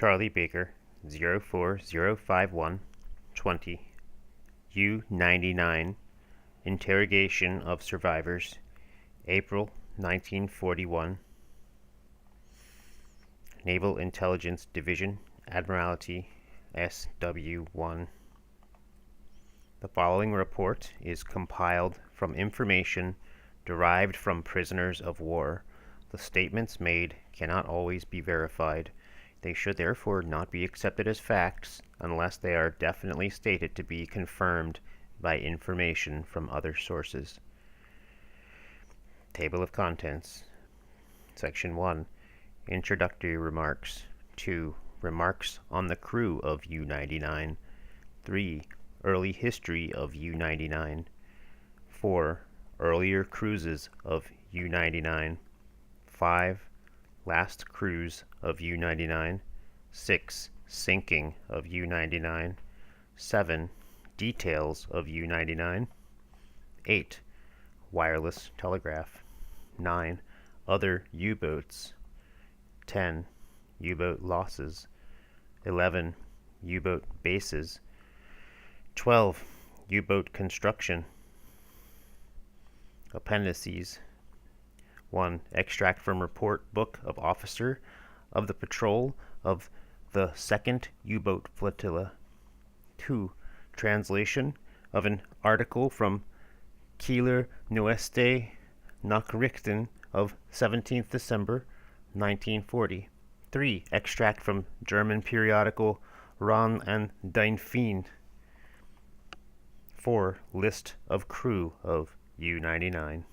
Charlie Baker 04051 20 U-99 Interrogation of Survivors April 1941 Naval Intelligence Division Admiralty SW-1. The following report is compiled from information derived from prisoners of war. The statements made cannot always be verified. They should therefore not be accepted as facts unless they are definitely stated to be confirmed by information from other sources. Table of Contents. Section 1. Introductory Remarks. 2. Remarks on the crew of U-99. 3. Early history of U-99. 4. Earlier cruises of U-99. 5. Last cruise of U-99. 6. Sinking of U-99. 7. Details of U-99. 8. Wireless telegraph. 9. Other U-boats. 10. U-boat losses. 11. U-boat bases. 12. U-boat construction. Appendices. 1. Extract from Report Book of Officer of the Patrol of the 2nd U-Boat Flotilla. 2. Translation of an article from Kieler Neueste Nachrichten of 17th December 1940. 3. Extract from German periodical Ran and Dein Feind. 4. List of crew of U-99.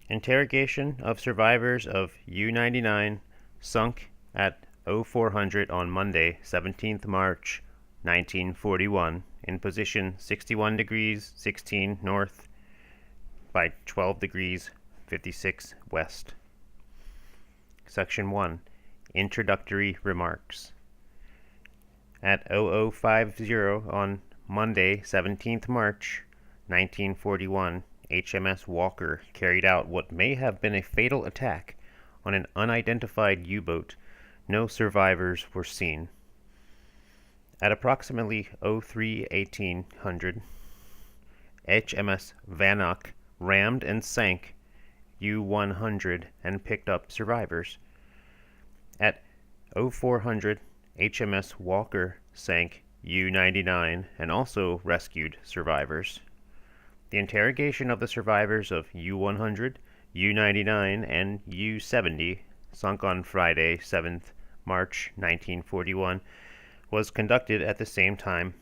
Interrogation of survivors of U-99 sunk at 0400 on Monday, 17th March 1941 in position 61 degrees 16 north by 12 degrees 56 west. Section 1. Introductory Remarks. At 0050 on Monday, 17th March 1941, HMS Walker carried out what may have been a fatal attack on an unidentified U-boat. No survivors were seen. At approximately 03:1800, HMS Vannock rammed and sank U-100 and picked up survivors. At 0400, HMS Walker sank U-99 and also rescued survivors. The interrogation of the survivors of U-100, U-99, and U-70, sunk on Friday, 7th March 1941, was conducted at the same time.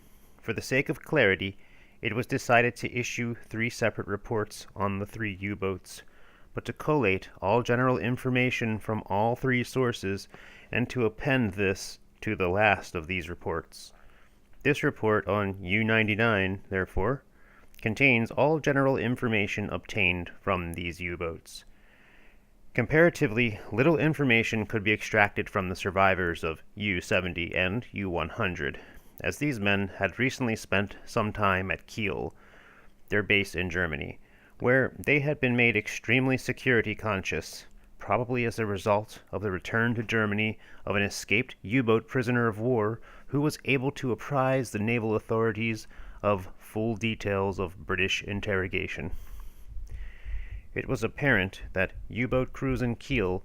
For the sake of clarity, it was decided to issue 3 separate reports on the 3 U-boats, but to collate all general information from all 3 sources and to append this to the last of these reports. This report on U-99, therefore, contains all general information obtained from these U-boats. Comparatively, little information could be extracted from the survivors of U-70 and U-100, as these men had recently spent some time at Kiel, their base in Germany, where they had been made extremely security conscious, probably as a result of the return to Germany of an escaped U-boat prisoner of war who was able to apprise the naval authorities of full details of British interrogation. It was apparent that U-boat crews in Kiel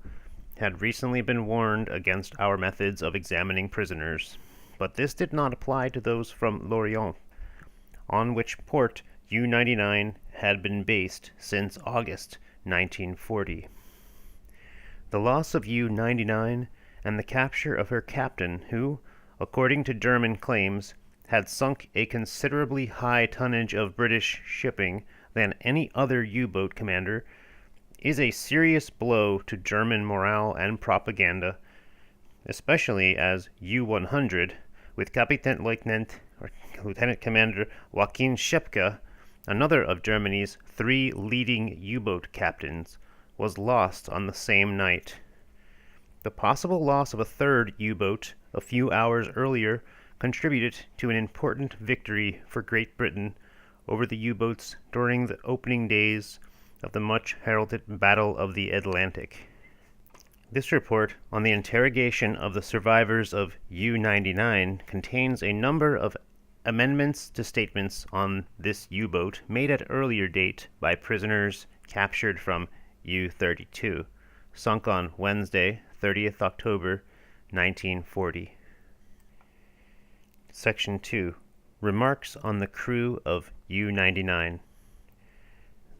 had recently been warned against our methods of examining prisoners, but this did not apply to those from Lorient, on which port U-99 had been based since August 1940. The loss of U-99 and the capture of her captain, who, according to German claims, had sunk a considerably high tonnage of British shipping than any other U-boat commander, is a serious blow to German morale and propaganda, especially as U-100, with Lieutenant Commander Joachim Schepke, another of Germany's 3 leading U-boat captains, was lost on the same night. The possible loss of a 3rd U-boat a few hours earlier contributed to an important victory for Great Britain over the U-boats during the opening days of the much-heralded Battle of the Atlantic. This report on the interrogation of the survivors of U-99 contains a number of amendments to statements on this U-boat made at earlier date by prisoners captured from U-32, sunk on Wednesday, 30th October, 1940. Section 2. Remarks on the crew of U-99.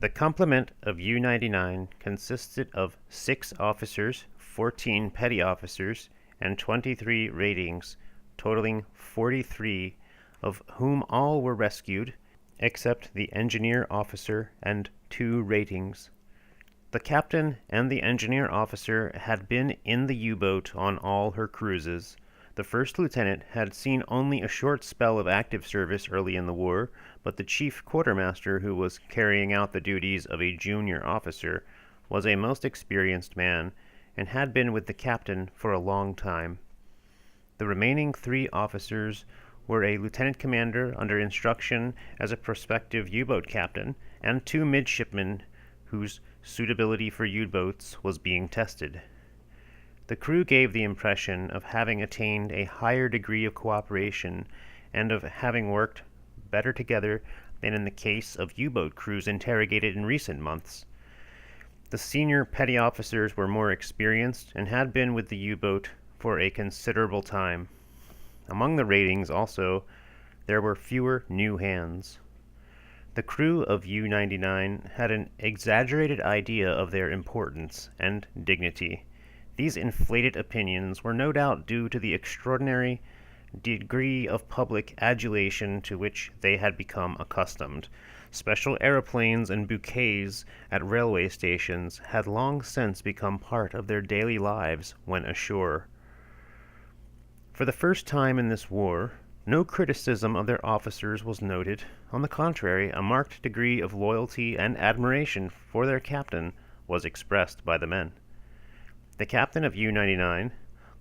The complement of U-99 consisted of 6 officers, 14 petty officers, and 23 ratings, totaling 43, of whom all were rescued, except the engineer officer and 2 ratings. The captain and the engineer officer had been in the U-boat on all her cruises. The first lieutenant had seen only a short spell of active service early in the war, but the chief quartermaster, who was carrying out the duties of a junior officer, was a most experienced man, and had been with the captain for a long time. The remaining 3 officers were a lieutenant commander under instruction as a prospective U-boat captain, and 2 midshipmen whose suitability for U-boats was being tested. The crew gave the impression of having attained a higher degree of cooperation and of having worked better together than in the case of U-boat crews interrogated in recent months. The senior petty officers were more experienced and had been with the U-boat for a considerable time. Among the ratings, also, there were fewer new hands. The crew of U-99 had an exaggerated idea of their importance and dignity. These inflated opinions were no doubt due to the extraordinary degree of public adulation to which they had become accustomed. Special aeroplanes and bouquets at railway stations had long since become part of their daily lives when ashore. For the first time in this war, no criticism of their officers was noted. On the contrary, a marked degree of loyalty and admiration for their captain was expressed by the men. The captain of U-99,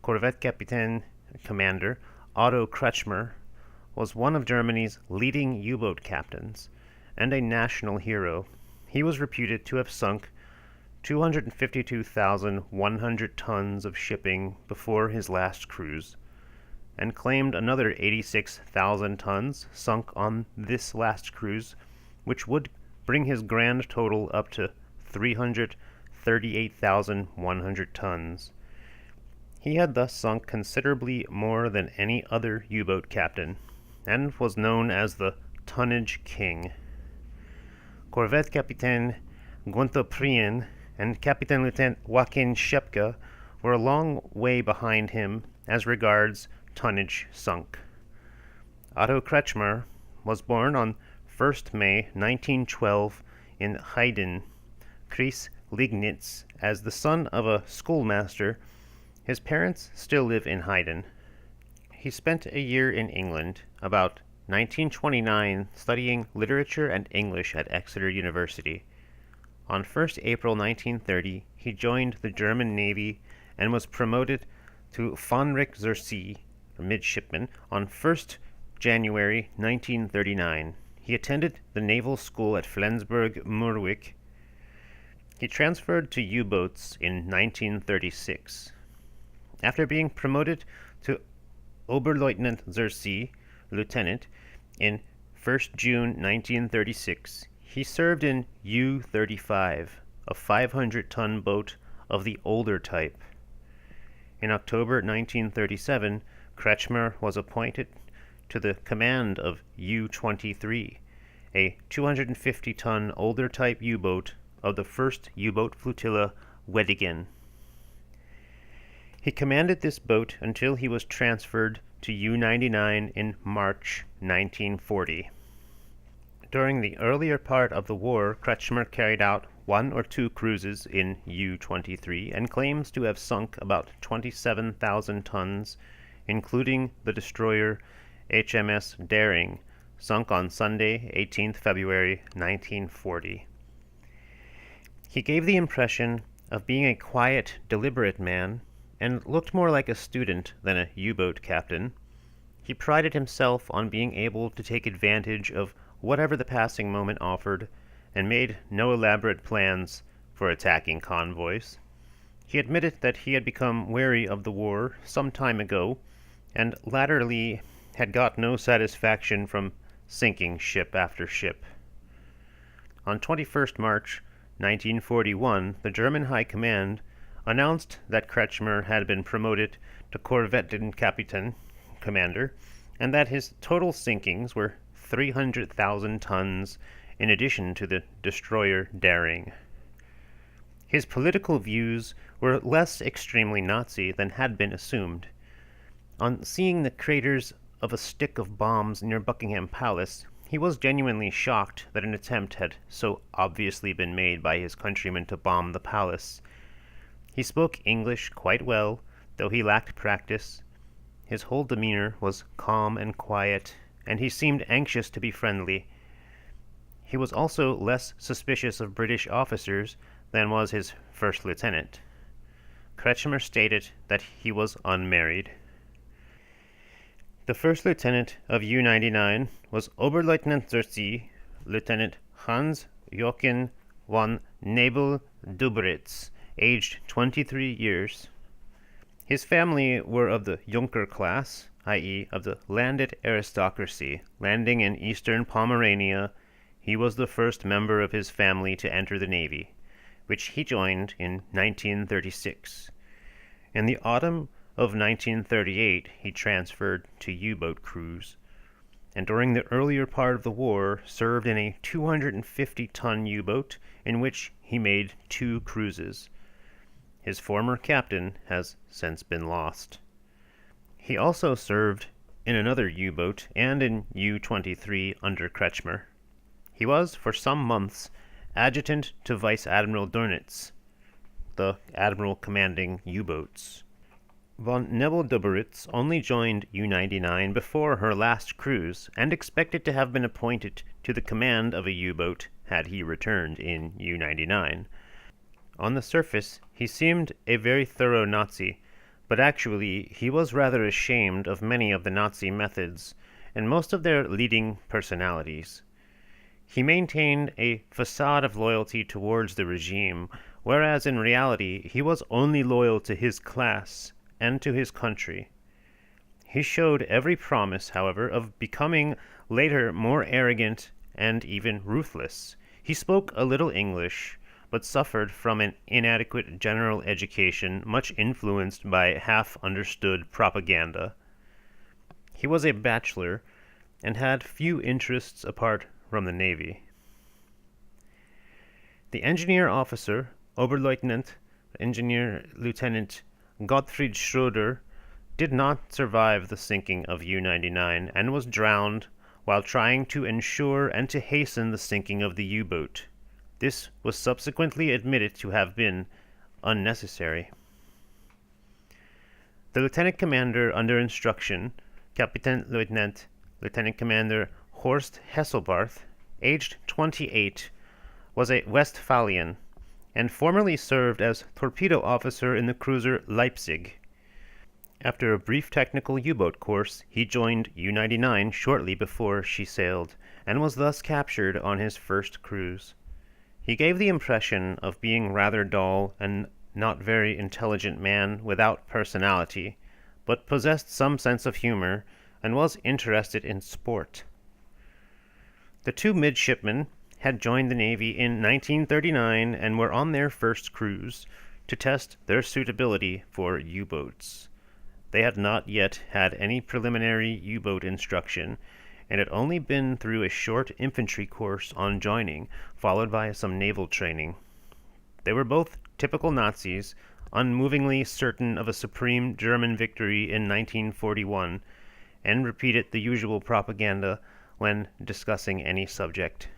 Korvettkapitän Commander Otto Kretschmer, was one of Germany's leading U-boat captains, and a national hero. He was reputed to have sunk 252,100 tons of shipping before his last cruise, and claimed another 86,000 tons sunk on this last cruise, which would bring his grand total up to 338,100 tons. He had thus sunk considerably more than any other U-boat captain, and was known as the Tonnage King. Korvettkapitän Gunther Prien and Captain Lieutenant Joachim Schepke were a long way behind him as regards tonnage sunk. Otto Kretschmer was born on 1st May 1912 in Heiden, Kreis Liegnitz, as the son of a schoolmaster. His parents still live in Heiden. He spent a year in England, about 1929, studying literature and English at Exeter University. On 1st April 1930, he joined the German Navy and was promoted to Fahnenreck zur See, midshipman, on 1st January 1939. He attended the naval school at Flensburg-Murwik. He transferred to U-boats in 1936. After being promoted to Oberleutnant zur See, lieutenant, in 1st June 1936, he served in U-35, a 500-ton boat of the older type. In October 1937, Kretschmer was appointed to the command of U-23, a 250-ton older type U-boat of the 1st U-boat Flotilla Weddigen. He commanded this boat until he was transferred to U-99 in March 1940. During the earlier part of the war, Kretschmer carried out 1 or 2 cruises in U-23 and claims to have sunk about 27,000 tons, including the destroyer HMS Daring, sunk on Sunday, 18th February 1940. He gave the impression of being a quiet, deliberate man, and looked more like a student than a U-boat captain. He prided himself on being able to take advantage of whatever the passing moment offered, and made no elaborate plans for attacking convoys. He admitted that he had become weary of the war some time ago, and latterly had got no satisfaction from sinking ship after ship. On 21st March 1941, the German High Command announced that Kretschmer had been promoted to Korvettenkapitän, commander, and that his total sinkings were 300,000 tons in addition to the destroyer Daring. His political views were less extremely Nazi than had been assumed. On seeing the craters of a stick of bombs near Buckingham Palace, he was genuinely shocked that an attempt had so obviously been made by his countrymen to bomb the palace. He spoke English quite well, though he lacked practice. His whole demeanor was calm and quiet, and he seemed anxious to be friendly. He was also less suspicious of British officers than was his first lieutenant. Kretschmer stated that he was unmarried. The first lieutenant of U-99 was Oberleutnant zur See, Lieutenant Hans Joachim von Nebel-Dubritz, aged 23 years. His family were of the Junker class, i.e., of the landed aristocracy. Landing in eastern Pomerania, he was the first member of his family to enter the Navy, which he joined in 1936. In the autumn of 1938, he transferred to U-boat crews, and during the earlier part of the war served in a 250-ton U-boat in which he made 2 cruises. His former captain has since been lost. He also served in another U-boat and in U-23 under Kretschmer. He was, for some months, adjutant to Vice Admiral Dönitz, the admiral commanding U-boats. Von Nebel-Dubritz only joined U-99 before her last cruise and expected to have been appointed to the command of a U-boat had he returned in U-99. On the surface, he seemed a very thorough Nazi, but actually he was rather ashamed of many of the Nazi methods and most of their leading personalities. He maintained a facade of loyalty towards the regime, whereas in reality he was only loyal to his class and to his country. He showed every promise, however, of becoming later more arrogant and even ruthless. He spoke a little English, but suffered from an inadequate general education, much influenced by half-understood propaganda. He was a bachelor and had few interests apart from the Navy. The engineer officer, Oberleutnant Engineer Lieutenant Gottfried Schröder, did not survive the sinking of U-99 and was drowned while trying to ensure and to hasten the sinking of the U-boat. This was subsequently admitted to have been unnecessary. The lieutenant commander under instruction, Kapitänleutnant Lieutenant Commander Horst Hesselbarth, aged 28, was a Westphalian and formerly served as torpedo officer in the cruiser Leipzig. After a brief technical U-boat course, he joined U-99 shortly before she sailed, and was thus captured on his first cruise. He gave the impression of being rather dull and not very intelligent man without personality, but possessed some sense of humor and was interested in sport. The 2 midshipmen had joined the Navy in 1939 and were on their first cruise to test their suitability for U-boats. They had not yet had any preliminary U-boat instruction, and had only been through a short infantry course on joining, followed by some naval training. They were both typical Nazis, unmovingly certain of a supreme German victory in 1941, and repeated the usual propaganda when discussing any subject.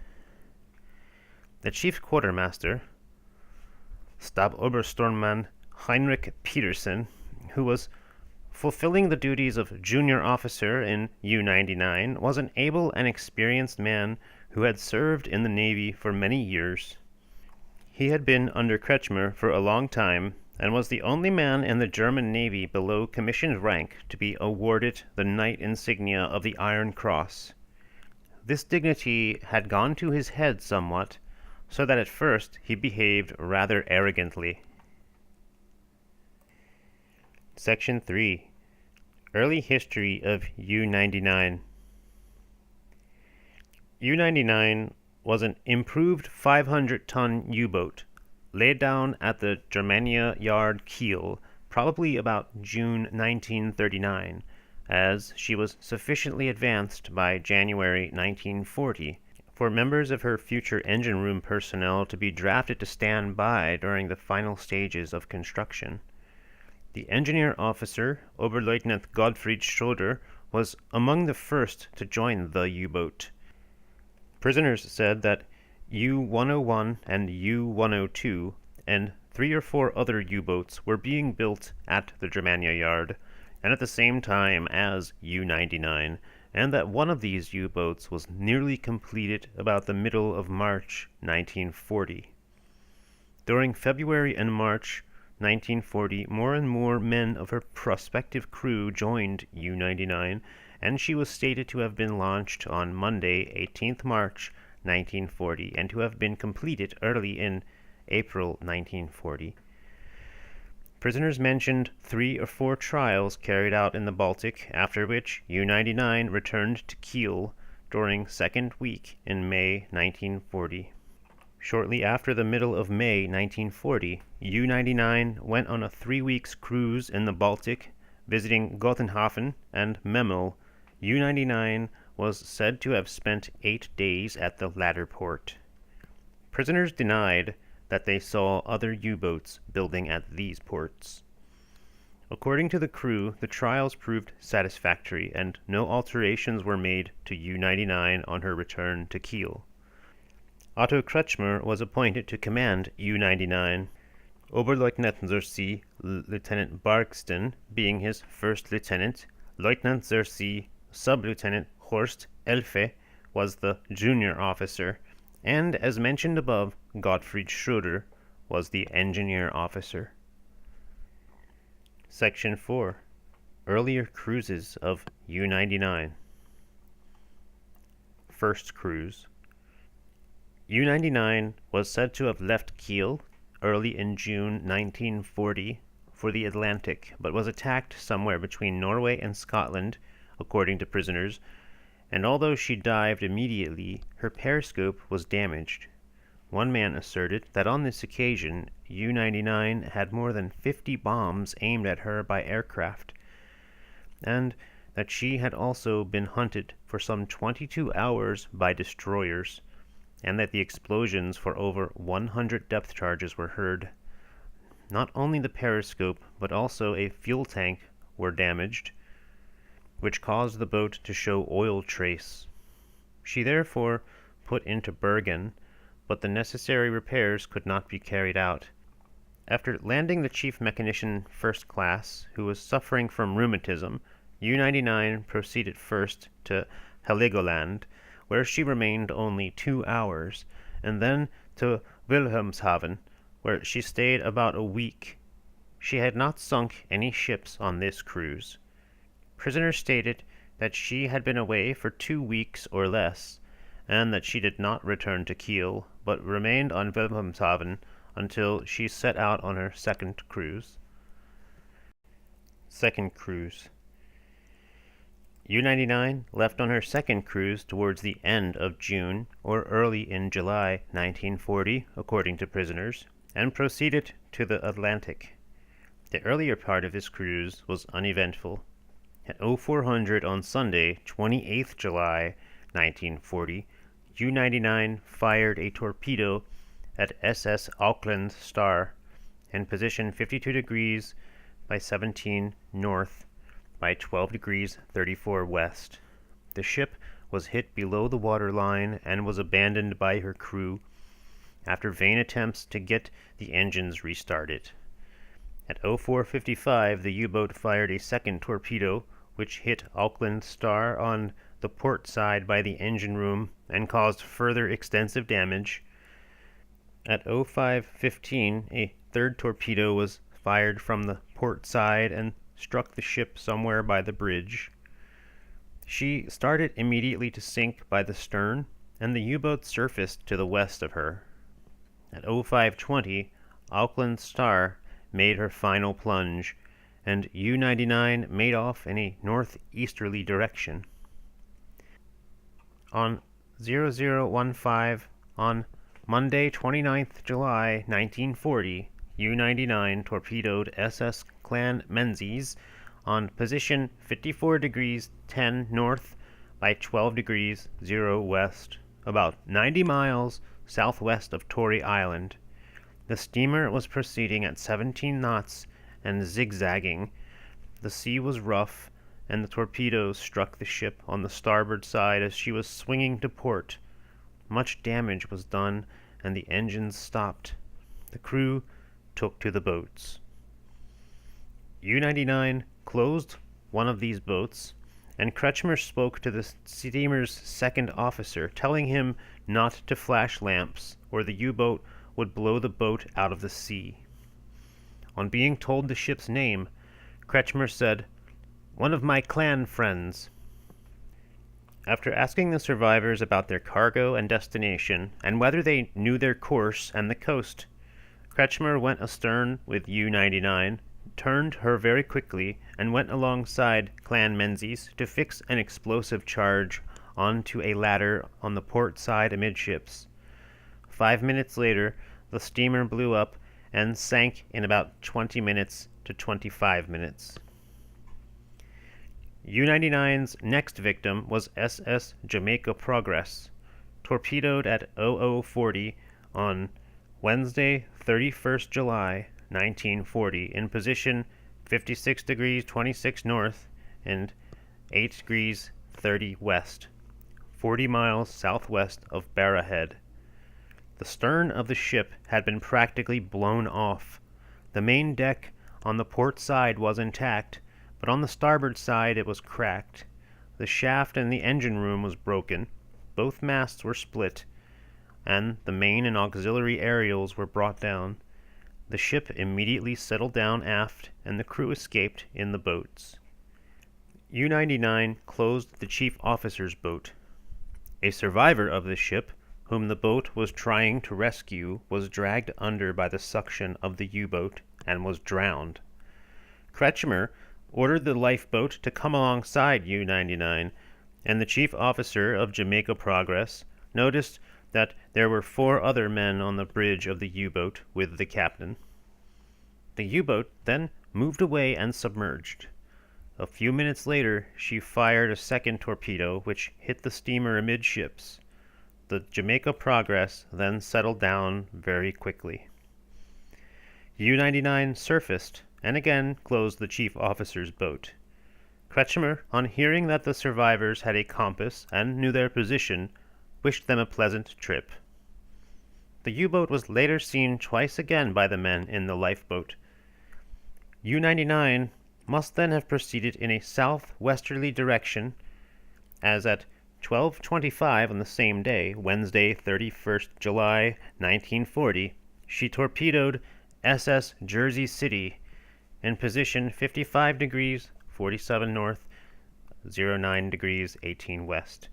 The chief quartermaster, Stab-Obersturmmann Heinrich Petersen, who was fulfilling the duties of junior officer in U-99, was an able and experienced man who had served in the Navy for many years. He had been under Kretschmer for a long time, and was the only man in the German Navy below commissioned rank to be awarded the knight insignia of the Iron Cross. This dignity had gone to his head somewhat, so that at first he behaved rather arrogantly. Section 3. Early History of U-99. U-99 was an improved 500-ton U-boat laid down at the Germania Yard Kiel probably about June 1939, as she was sufficiently advanced by January 1940 for members of her future engine room personnel to be drafted to stand by during the final stages of construction. The engineer officer, Oberleutnant Gottfried Schroeder, was among the first to join the U-boat. Prisoners said that U-101 and U-102 and 3 or 4 other U-boats were being built at the Germania Yard, and at the same time as U-99, and that one of these U-boats was nearly completed about the middle of March 1940. During February and March 1940, more and more men of her prospective crew joined U-99, and she was stated to have been launched on Monday, 18th March 1940, and to have been completed early in April 1940. Prisoners mentioned 3 or 4 trials carried out in the Baltic, after which U-99 returned to Kiel during second week in May 1940. Shortly after the middle of May 1940, U-99 went on a 3 weeks cruise in the Baltic, visiting Gothenhafen and Memel. U-99 was said to have spent 8 days at the latter port. Prisoners denied that they saw other U-boats building at these ports. According to the crew, the trials proved satisfactory, and no alterations were made to U-99 on her return to Kiel. Otto Kretschmer was appointed to command U-99, Oberleutnant zur See, Lieutenant Barkston being his first lieutenant. Lieutenant zur See, Sub-Lieutenant Horst Elfe was the junior officer, and, as mentioned above, Gottfried Schroeder was the engineer officer. Section 4. Earlier Cruises of U-99. First Cruise. U-99 was said to have left Kiel early in June 1940 for the Atlantic, but was attacked somewhere between Norway and Scotland, according to prisoners, and although she dived immediately, her periscope was damaged. One man asserted that on this occasion U-99 had more than 50 bombs aimed at her by aircraft, and that she had also been hunted for some 22 hours by destroyers, and that the explosions for over 100 depth charges were heard. Not only the periscope, but also a fuel tank were damaged, which caused the boat to show oil trace. She therefore put into Bergen, but the necessary repairs could not be carried out. After landing the chief mechanician first class, who was suffering from rheumatism, U-99 proceeded first to Heligoland, where she remained only 2 hours, and then to Wilhelmshaven, where she stayed about a week. She had not sunk any ships on this cruise. Prisoners stated that she had been away for 2 weeks or less, and that she did not return to Kiel, but remained on Wilhelmshaven until she set out on her second cruise. Second Cruise. U-99 left on her second cruise towards the end of June or early in July 1940, according to prisoners, and proceeded to the Atlantic. The earlier part of this cruise was uneventful. At 0400 on Sunday, 28th July 1940, U-99 fired a torpedo at SS Auckland Star in position 52 degrees by 17 north by 12 degrees 34 west. The ship was hit below the water line and was abandoned by her crew after vain attempts to get the engines restarted. At 0455, the U-boat fired a second torpedo, which hit Auckland Star on the port side by the engine room and caused further extensive damage. At 0515, a third torpedo was fired from the port side and struck the ship somewhere by the bridge. She started immediately to sink by the stern, and the U-boat surfaced to the west of her. At 0520, Auckland Star made her final plunge, and U-99 made off in a northeasterly direction. On 0015 on Monday, 29th July 1940, U-99 torpedoed SS Clan Menzies on position 54 degrees 10 north by 12 degrees 0 west, about 90 miles southwest of Tory Island. The steamer was proceeding at 17 knots and zigzagging. The sea was rough, and the torpedoes struck the ship on the starboard side as she was swinging to port. Much damage was done, and the engines stopped. The crew took to the boats. U-99 closed one of these boats, and Kretschmer spoke to the steamer's second officer, telling him not to flash lamps, or the U-boat would blow the boat out of the sea. On being told the ship's name, Kretschmer said, "One of my clan friends." After asking the survivors about their cargo and destination, and whether they knew their course and the coast, Kretschmer went astern with U-99, turned her very quickly, and went alongside Clan Menzies to fix an explosive charge onto a ladder on the port side amidships. 5 minutes later, the steamer blew up and sank in about 20 minutes to 25 minutes. U-99's next victim was SS Jamaica Progress, torpedoed at 0040 on Wednesday, 31st July 1940, in position 56 degrees 26 north and 8 degrees 30 west, 40 miles southwest of Barra Head. The stern of the ship had been practically blown off. The main deck on the port side was intact, but on the starboard side it was cracked. The shaft in the engine room was broken, both masts were split, and the main and auxiliary aerials were brought down. The ship immediately settled down aft, and the crew escaped in the boats. U-99 closed the chief officer's boat. A survivor of the ship, whom the boat was trying to rescue, was dragged under by the suction of the U-boat and was drowned. Kretschmer ordered the lifeboat to come alongside U-99, and the chief officer of Jamaica Progress noticed that there were 4 other men on the bridge of the U-boat with the captain. The U-boat then moved away and submerged. A few minutes later, she fired a second torpedo, which hit the steamer amidships. The Jamaica Progress then settled down very quickly. U-99 surfaced and again closed the chief officer's boat. Kretschmer, on hearing that the survivors had a compass and knew their position, wished them a pleasant trip. The U-boat was later seen twice again by the men in the lifeboat. U-99 must then have proceeded in a southwesterly direction, as at 12:25 on the same day, Wednesday, 31st July 1940, she torpedoed SS Jersey City in position 55 degrees 47 north, 09 degrees 18 west.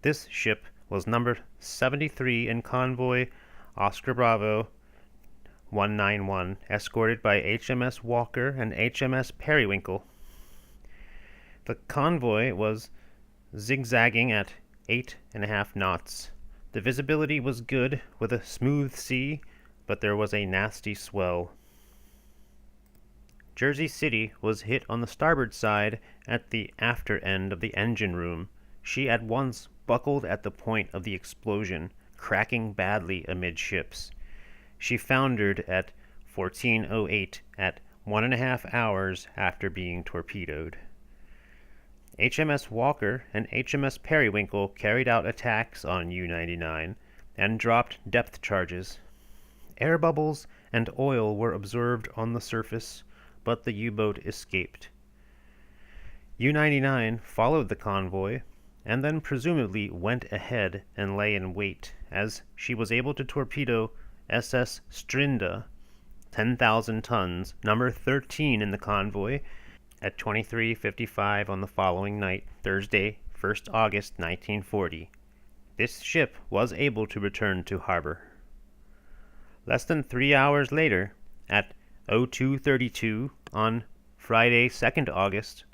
This ship was number 73 in convoy Oscar Bravo 191, escorted by HMS Walker and HMS Periwinkle. The convoy was zigzagging at 8.5 knots. The visibility was good with a smooth sea, but there was a nasty swell. Jersey City was hit on the starboard side at the after end of the engine room. She at once buckled at the point of the explosion, cracking badly amidships. She foundered at 14:08 at 1.5 hours after being torpedoed. HMS Walker and HMS Periwinkle carried out attacks on U-99 and dropped depth charges. Air bubbles and oil were observed on the surface, but the U-boat escaped. U-99 followed the convoy and then presumably went ahead and lay in wait, as she was able to torpedo SS Strinda, 10,000 tons, number 13 in the convoy, at 23:55 on the following night, Thursday, 1st August 1940. This ship was able to return to harbor. Less than 3 hours later, at 02:32 on Friday, 2nd August,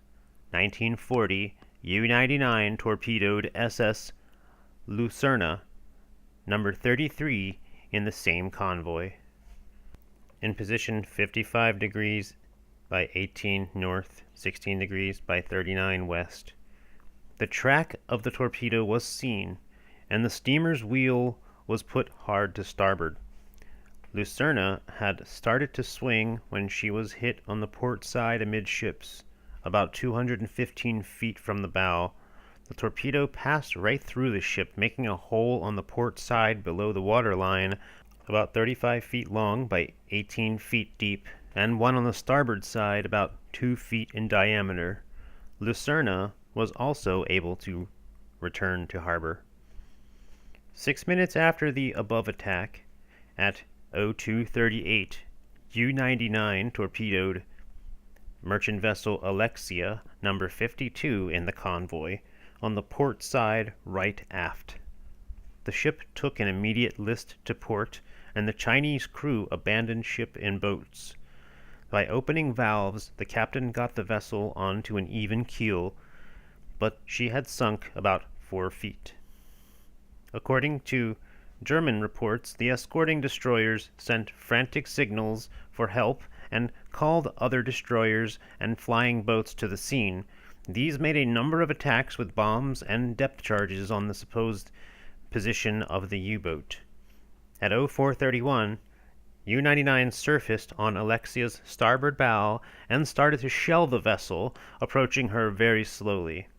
1940, U-99 torpedoed SS Lucerna, number 33, in the same convoy. In position 55 degrees by 18 north, 16 degrees by 39 west. The track of the torpedo was seen, and the steamer's wheel was put hard to starboard. Lucerna had started to swing when she was hit on the port side amidships, about 215 feet from the bow. The torpedo passed right through the ship, making a hole on the port side below the waterline, about 35 feet long by 18 feet deep, and one on the starboard side about 2 feet in diameter. Lucerna was also able to return to harbor. 6 minutes after the above attack, at 02:38, U-99 torpedoed merchant vessel Alexia, number 52 in the convoy, on the port side right aft. The ship took an immediate list to port, and the Chinese crew abandoned ship in boats. By opening valves, the captain got the vessel onto an even keel, but she had sunk about 4 feet. According to German reports, the escorting destroyers sent frantic signals for help and called other destroyers and flying boats to the scene. These made a number of attacks with bombs and depth charges on the supposed position of the U-boat. At 04:31, U-99 surfaced on Alexia's starboard bow and started to shell the vessel, approaching her very slowly.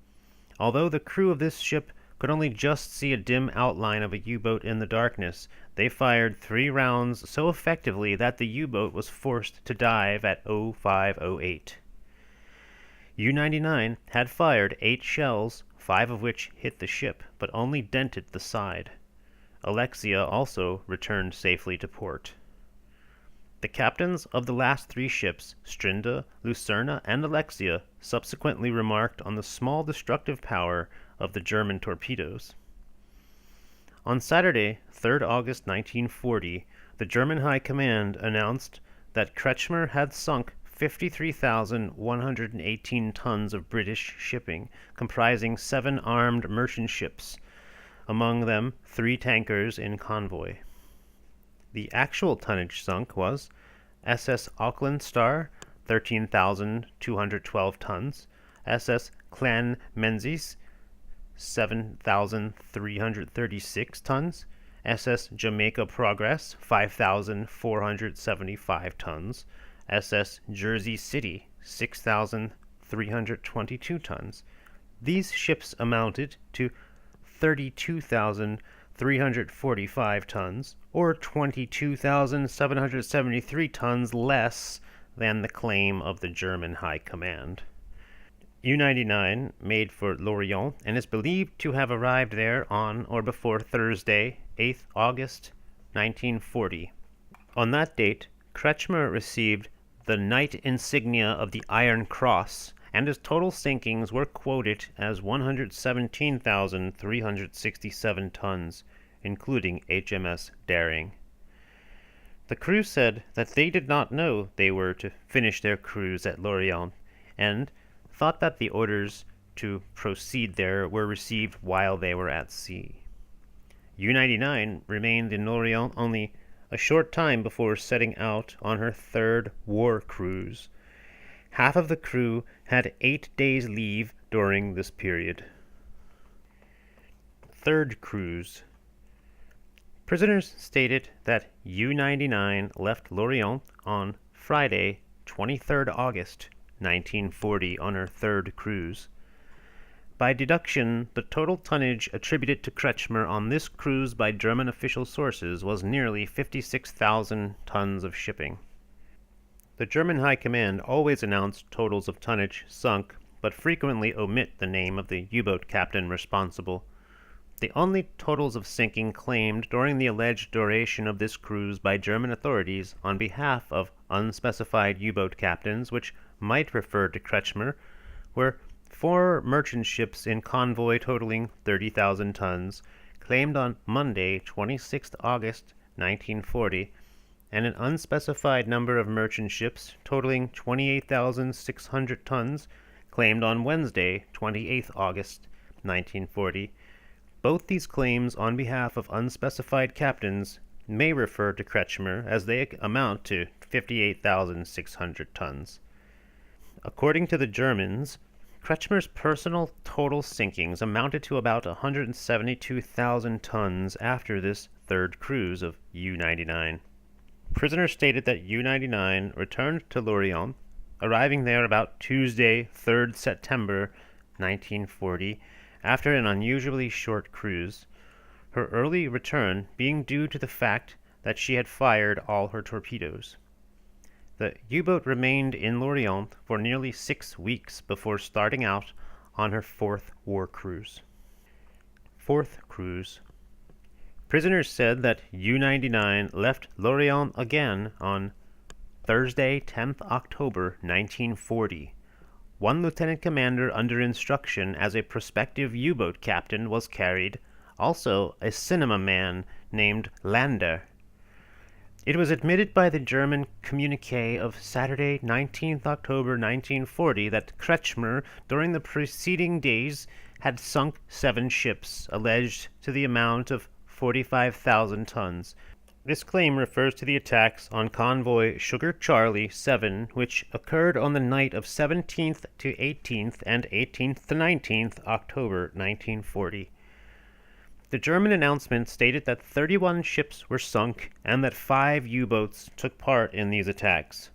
Although the crew of this ship could only just see a dim outline of a U-boat in the darkness, they fired 3 rounds so effectively that the U-boat was forced to dive at 05:08. U-99 had fired 8 shells, 5 of which hit the ship, but only dented the side. Alexia also returned safely to port. The captains of the last 3 ships, Strinda, Lucerna, and Alexia, subsequently remarked on the small destructive power of the German torpedoes. On Saturday, 3rd August 1940, the German High Command announced that Kretschmer had sunk 53,118 tons of British shipping, comprising 7 armed merchant ships, among them 3 tankers in convoy. The actual tonnage sunk was SS Auckland Star, 13,212 tons, SS Clan Menzies, 7,336 tons, SS Jamaica Progress, 5,475 tons, SS Jersey City, 6,322 tons. These ships amounted to 32,345 tons, or 22,773 tons less than the claim of the German High Command. U-99 made for Lorient and is believed to have arrived there on or before Thursday, 8th August 1940. On that date, Kretschmer received the Knight insignia of the Iron Cross, and his total sinkings were quoted as 117,367 tons, including HMS Daring. The crew said that they did not know they were to finish their cruise at Lorient, and thought that the orders to proceed there were received while they were at sea. U-99 remained in Lorient only a short time before setting out on her 3rd war cruise. Half of the crew had 8 days leave during this period. 3rd cruise. Prisoners stated that U-99 left Lorient on Friday, 23rd August 1940 on her 3rd cruise. By deduction, the total tonnage attributed to Kretschmer on this cruise by German official sources was nearly 56,000 tons of shipping. The German High Command always announced totals of tonnage sunk, but frequently omit the name of the U-boat captain responsible. The only totals of sinking claimed during the alleged duration of this cruise by German authorities on behalf of unspecified U-boat captains, which might refer to Kretschmer, were 4 merchant ships in convoy totaling 30,000 tons, claimed on Monday, 26th August 1940, and an unspecified number of merchant ships totaling 28,600 tons claimed on Wednesday, 28th August 1940. Both these claims on behalf of unspecified captains may refer to Kretschmer, as they amount to 58,600 tons. According to the Germans, Kretschmer's personal total sinkings amounted to about 172,000 tons after this third cruise of U-99. Prisoners stated that U-99 returned to Lorient, arriving there about Tuesday, 3rd September 1940, after an unusually short cruise, her early return being due to the fact that she had fired all her torpedoes. The U-boat remained in Lorient for nearly 6 weeks before starting out on her fourth war cruise. Fourth cruise. Prisoners said that U-99 left Lorient again on Thursday, 10th October 1940. One lieutenant commander under instruction as a prospective U-boat captain was carried, also a cinema man named Lander. It was admitted by the German communiqué of Saturday, 19th October 1940, that Kretschmer, during the preceding days, had sunk 7 ships, alleged to the amount of 45,000 tons. This claim refers to the attacks on convoy Sugar Charlie 7, which occurred on the night of 17th to 18th and 18th to 19th October 1940. The German announcement stated that 31 ships were sunk and that 5 U-boats took part in these attacks.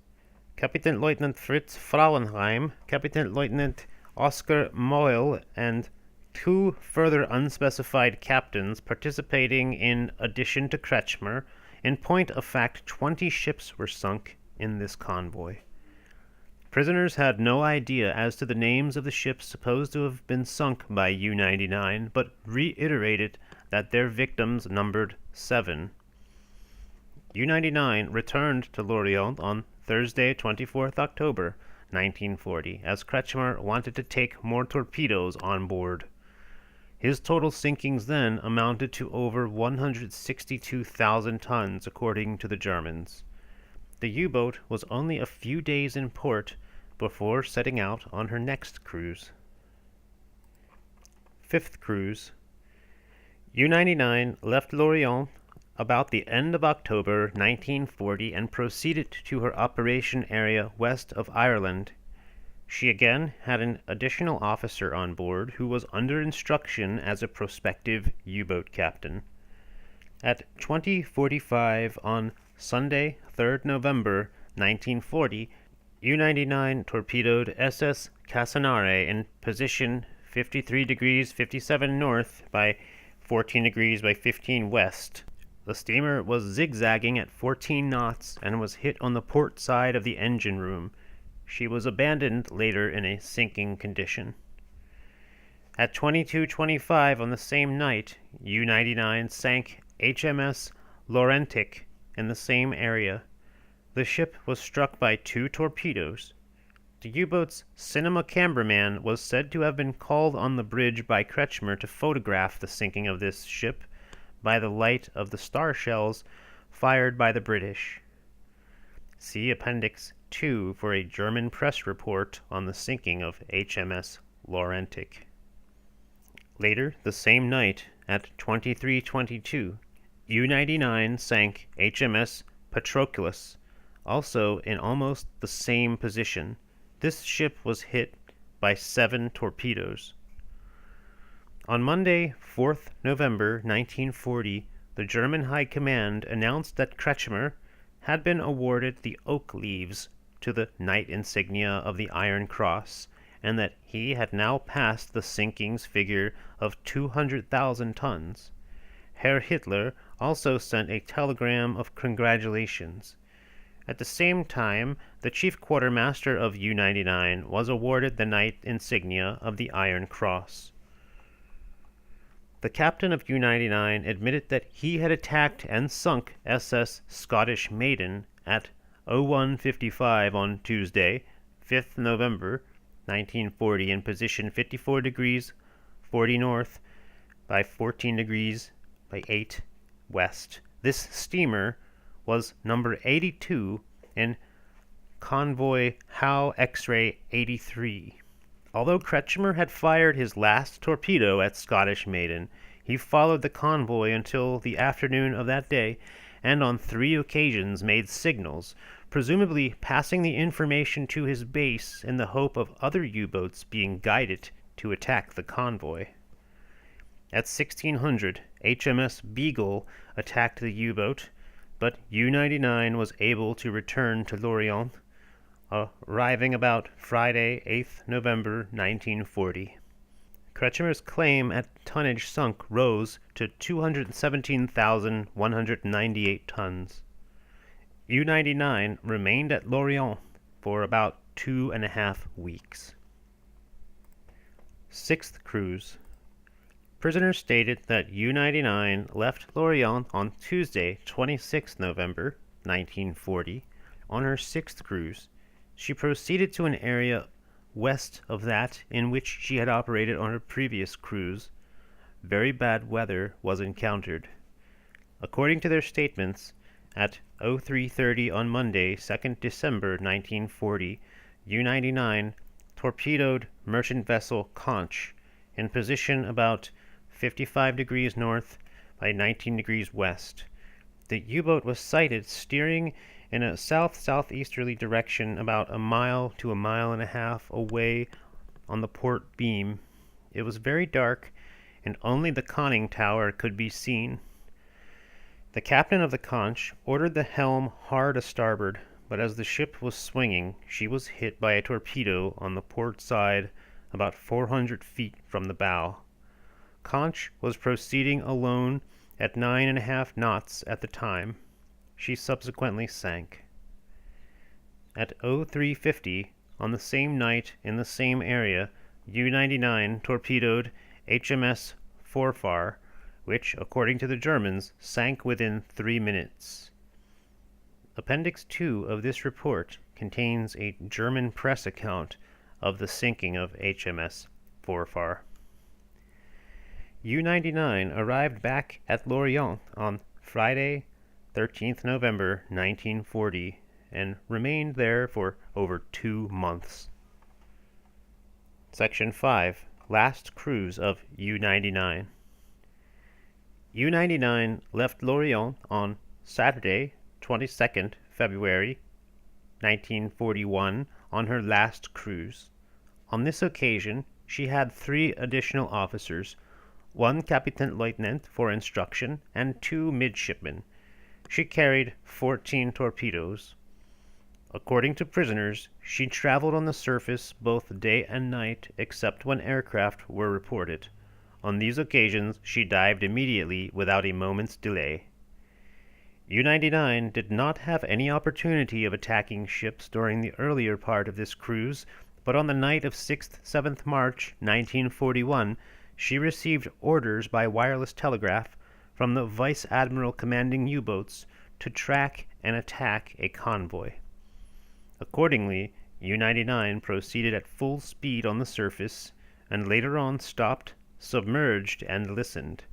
Kapitänleutnant Fritz Frauenheim, Kapitänleutnant Oskar Moyle, and 2 further unspecified captains participating in addition to Kretschmer. In point of fact, 20 ships were sunk in this convoy. Prisoners had no idea as to the names of the ships supposed to have been sunk by U-99, but reiterated that their victims numbered 7. U-99 returned to Lorient on Thursday, 24th October 1940, as Kretschmer wanted to take more torpedoes on board. His total sinkings then amounted to over 162,000 tons, according to the Germans. The U-boat was only a few days in port before setting out on her next cruise. Fifth cruise. U-99 left Lorient about the end of October 1940 and proceeded to her operation area west of Ireland. She again had an additional officer on board who was under instruction as a prospective U-boat captain. At 20:45 on Sunday, 3rd November 1940, U-99 torpedoed SS Casanare in position 53 degrees 57 north by 14 degrees by 15 west. The steamer was zigzagging at 14 knots and was hit on the port side of the engine room. She was abandoned later in a sinking condition. At 22:25 on the same night, U-99 sank HMS Lorient in the same area. The ship was struck by 2 torpedoes. The U-boat's cinema cameraman was said to have been called on the bridge by Kretschmer to photograph the sinking of this ship by the light of the star shells fired by the British. See Appendix 2 for a German press report on the sinking of HMS Lorient. Later, the same night, at 23:22, U-99 sank HMS Patroclus, also in almost the same position. This ship was hit by 7 torpedoes. On Monday, 4th November 1940, the German High Command announced that Kretschmer had been awarded the oak leaves to the Knight insignia of the Iron Cross, and that he had now passed the sinkings figure of 200,000 tons. Herr Hitler also sent a telegram of congratulations. At the same time, the chief quartermaster of U-99 was awarded the Knight insignia of the Iron Cross. The captain of U-99 admitted that he had attacked and sunk SS Scottish Maiden at 01:55 on Tuesday, 5th November 1940, in position 54 degrees 40 north by 14 degrees by 8 west. This steamer was number 82 in convoy Howe X-ray 83. Although Kretschmer had fired his last torpedo at Scottish Maiden, he followed the convoy until the afternoon of that day, and on 3 occasions made signals, presumably passing the information to his base in the hope of other U-boats being guided to attack the convoy. At 1600, HMS Beagle attacked the U-boat, but U-99 was able to return to Lorient, arriving about Friday, 8th November 1940. Kretschmer's claim at tonnage sunk rose to 217,198 tons. U-99 remained at Lorient for about 2.5 weeks. 6th Cruise. Prisoners stated that U-99 left Lorient on Tuesday, 26 November 1940. On her 6th cruise, she proceeded to an area west of that in which she had operated on her previous cruise. Very bad weather was encountered. According to their statements, at 03:30 on Monday, 2nd December 1940, U-99 torpedoed merchant vessel Conch in position about 55 degrees north by 19 degrees west. The U-boat was sighted steering in a south-southeasterly direction about a mile to a mile and a half away on the port beam. It was very dark, and only the conning tower could be seen. The captain of the Conch ordered the helm hard a starboard, but as the ship was swinging, she was hit by a torpedo on the port side about 400 feet from the bow. Conch was proceeding alone at 9.5 knots at the time. She subsequently sank. At 03:50, on the same night in the same area, U-99 torpedoed HMS Vorfahr, which, according to the Germans, sank within 3 minutes. Appendix 2 of this report contains a German press account of the sinking of HMS Vorfahr. U-99 arrived back at Lorient on Friday, 13th November 1940, and remained there for over 2 months. Section 5. Last Cruise of U-99. U-99 left Lorient on Saturday, 22nd February 1941, on her last cruise. On this occasion, she had 3 additional officers, 1 Kapitänleutnant for instruction, and 2 midshipmen. She carried 14 torpedoes. According to prisoners, she traveled on the surface both day and night except when aircraft were reported. On these occasions, she dived immediately without a moment's delay. U-99 did not have any opportunity of attacking ships during the earlier part of this cruise, but on the night of 6th-7th March 1941, she received orders by wireless telegraph from the Vice Admiral commanding U-boats to track and attack a convoy. Accordingly, U-99 proceeded at full speed on the surface, and later on stopped, submerged, and listened.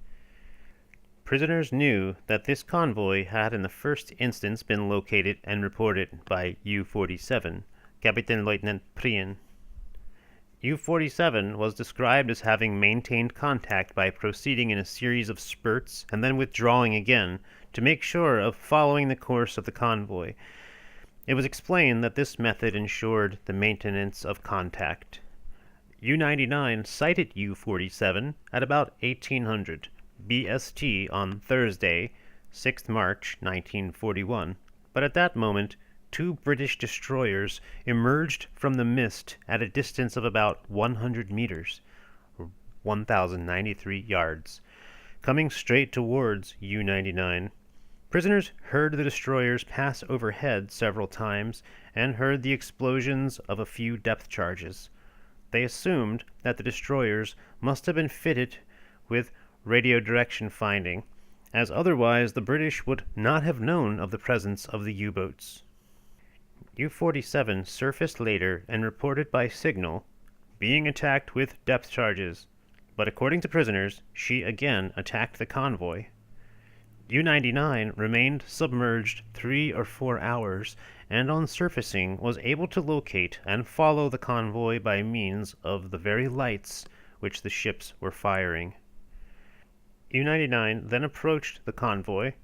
Prisoners knew that this convoy had in the first instance been located and reported by U-47, Kapitänleutnant Prien. U-47 was described as having maintained contact by proceeding in a series of spurts and then withdrawing again to make sure of following the course of the convoy. It was explained that this method ensured the maintenance of contact. U-99 sighted U-47 at about 1800 BST on Thursday, 6th March 1941, but at that moment 2 British destroyers emerged from the mist at a distance of about 100 meters, 1,093 yards, coming straight towards U-99. Prisoners heard the destroyers pass overhead several times and heard the explosions of a few depth charges. They assumed that the destroyers must have been fitted with radio direction finding, as otherwise the British would not have known of the presence of the U-boats. U-47 surfaced later and reported by signal being attacked with depth charges, but according to prisoners, she again attacked the convoy. U-99 remained submerged 3 or 4 hours, and on surfacing was able to locate and follow the convoy by means of the very lights which the ships were firing. U-99 then approached the convoy,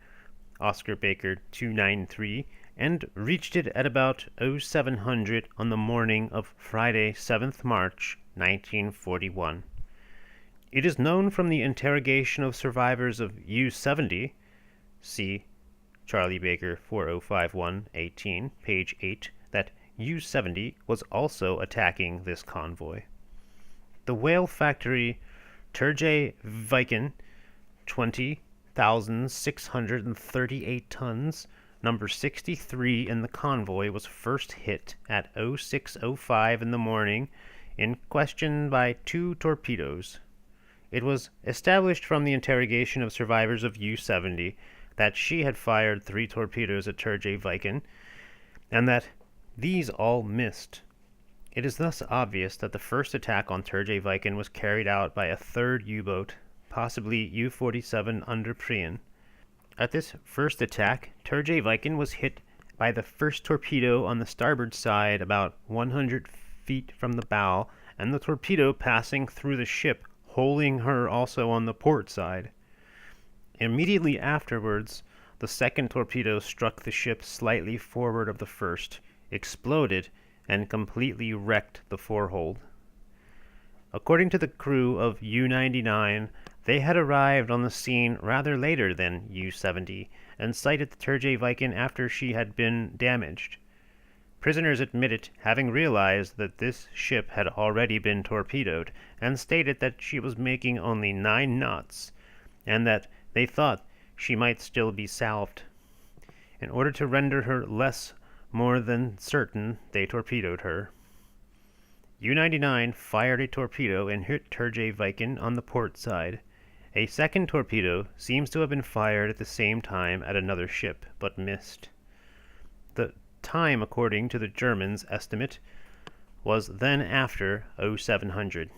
Oscar Baker 293, and reached it at about 0700 on the morning of Friday, 7th March, 1941. It is known from the Interrogation of Survivors of U-70, see Charlie Baker 4051-18, page 8, that U-70 was also attacking this convoy. The whale factory Turgay Viken, 20,638 tons, number 63 in the convoy, was first hit at 06:05 in the morning, in question by 2 torpedoes. It was established from the Interrogation of Survivors of U-70 that she had fired 3 torpedoes at Turgay Viken, and that these all missed. It is thus obvious that the first attack on Turgay Viken was carried out by a third U-boat, possibly U-47 under Prien. At this first attack, Turgay Viken was hit by the first torpedo on the starboard side about 100 feet from the bow, and the torpedo passing through the ship, holding her also on the port side. Immediately afterwards, the second torpedo struck the ship slightly forward of the first, exploded, and completely wrecked the forehold. According to the crew of U-99, they had arrived on the scene rather later than U-70 and sighted the Turgay Viken after she had been damaged. Prisoners admitted having realized that this ship had already been torpedoed, and stated that she was making only 9 knots, and that they thought she might still be salved. In order to render her less more than certain, they torpedoed her. U-99 fired a torpedo and hit Turgay Viken on the port side. A second torpedo seems to have been fired at the same time at another ship, but missed. The time, according to the Germans' estimate, was then after 0700.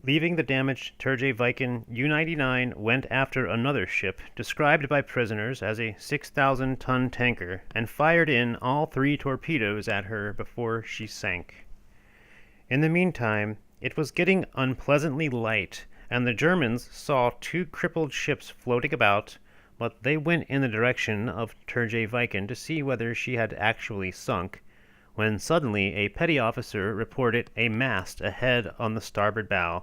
Leaving the damaged Turgay Viken, U-99 went after another ship, described by prisoners as a 6,000-ton tanker, and fired in all 3 torpedoes at her before she sank. In the meantime, it was getting unpleasantly light, and the Germans saw 2 crippled ships floating about, but they went in the direction of Turgay Viken to see whether she had actually sunk, when suddenly a petty officer reported a mast ahead on the starboard bow.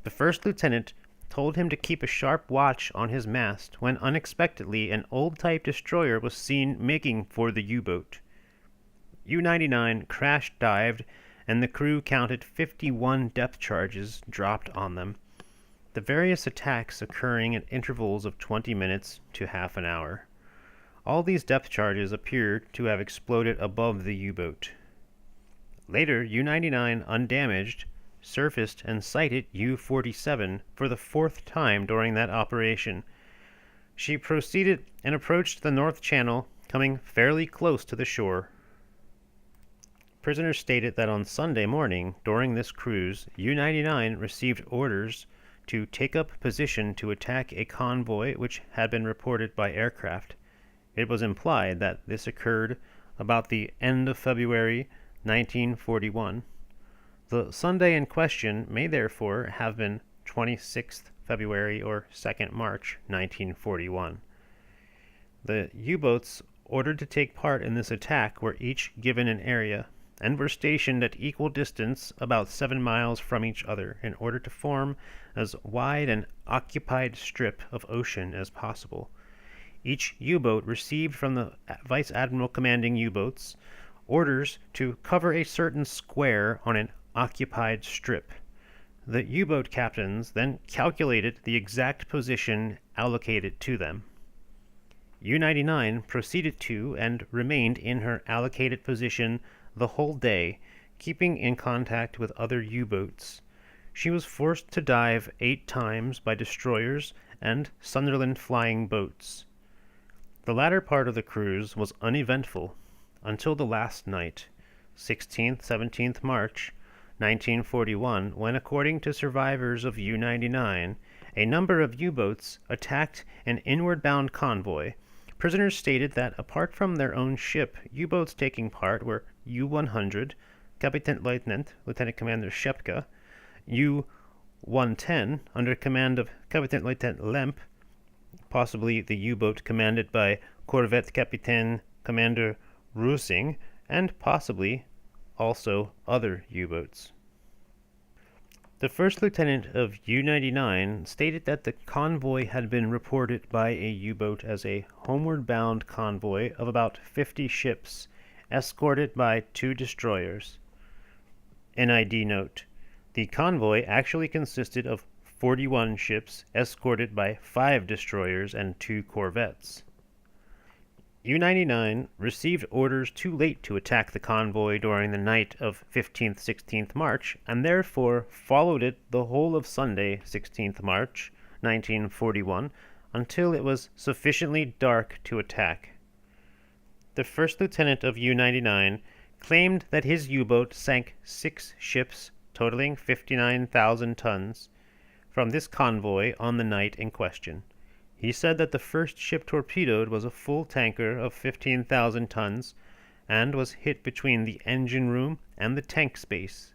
The first lieutenant told him to keep a sharp watch on his mast, when unexpectedly an old-type destroyer was seen making for the U-boat. U-99 crash-dived, and the crew counted 51 depth charges dropped on them, the various attacks occurring at intervals of 20 minutes to half an hour. All these depth charges appeared to have exploded above the U-boat. Later, U-99, undamaged, surfaced and sighted U-47 for the 4th time during that operation. She proceeded and approached the North Channel, coming fairly close to the shore. Prisoners stated that on Sunday morning, during this cruise, U-99 received orders to take up position to attack a convoy which had been reported by aircraft. It was implied that this occurred about the end of February 1941. The Sunday in question may therefore have been 26th February or 2nd March 1941. The U-boats ordered to take part in this attack were each given an area, and were stationed at equal distance about 7 miles from each other in order to form as wide an occupied strip of ocean as possible. Each U-boat received from the Vice Admiral commanding U-boats orders to cover a certain square on an occupied strip. The U-boat captains then calculated the exact position allocated to them. U-99 proceeded to and remained in her allocated position the whole day, keeping in contact with other U-boats. She was forced to dive 8 times by destroyers and Sunderland flying boats. The latter part of the cruise was uneventful until the last night, 16th-17th March 1941, when, according to survivors of U-99, a number of U-boats attacked an inward-bound convoy. Prisoners stated that apart from their own ship, U-boats taking part were U-100, Kapitänleutnant, Lieutenant Commander Schepke, U-110, under command of Kapitänleutnant Lemp, possibly the U-boat commanded by Corvette Capitaine Commander Rusing, and possibly also other U-boats. The first lieutenant of U-99 stated that the convoy had been reported by a U-boat as a homeward-bound convoy of about 50 ships, escorted by 2 destroyers. N.I.D. note: the convoy actually consisted of 41 ships, escorted by 5 destroyers and 2 corvettes. U-99 received orders too late to attack the convoy during the night of 15th-16th March, and therefore followed it the whole of Sunday, 16th March, 1941, until it was sufficiently dark to attack. The first lieutenant of U-99 claimed that his U-boat sank 6 ships, totaling 59,000 tons, from this convoy on the night in question. He said that the first ship torpedoed was a full tanker of 15,000 tons and was hit between the engine room and the tank space.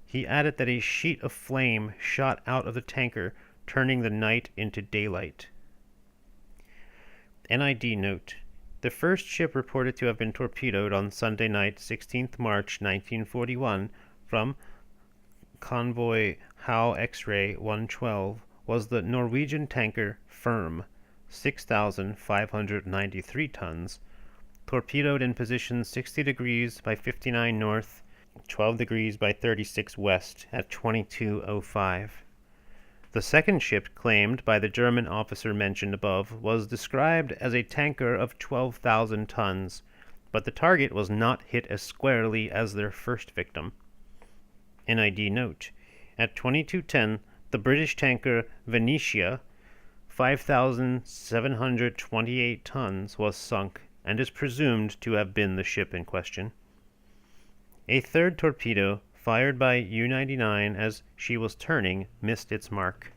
He added that a sheet of flame shot out of the tanker, turning the night into daylight. N.I.D. note: the first ship reported to have been torpedoed on Sunday night, 16th March 1941, from convoy Howe X-ray 112 was the Norwegian tanker Firm, 6,593 tons, torpedoed in position 60 degrees by 59 north, 12 degrees by 36 west at 22:05. The second ship claimed by the German officer mentioned above was described as a tanker of 12,000 tons, but the target was not hit as squarely as their first victim. N.I.D. note: at 22:10, the British tanker Venetia, 5,728 tons, was sunk and is presumed to have been the ship in question. A third torpedo, fired by U-99 as she was turning, missed its mark.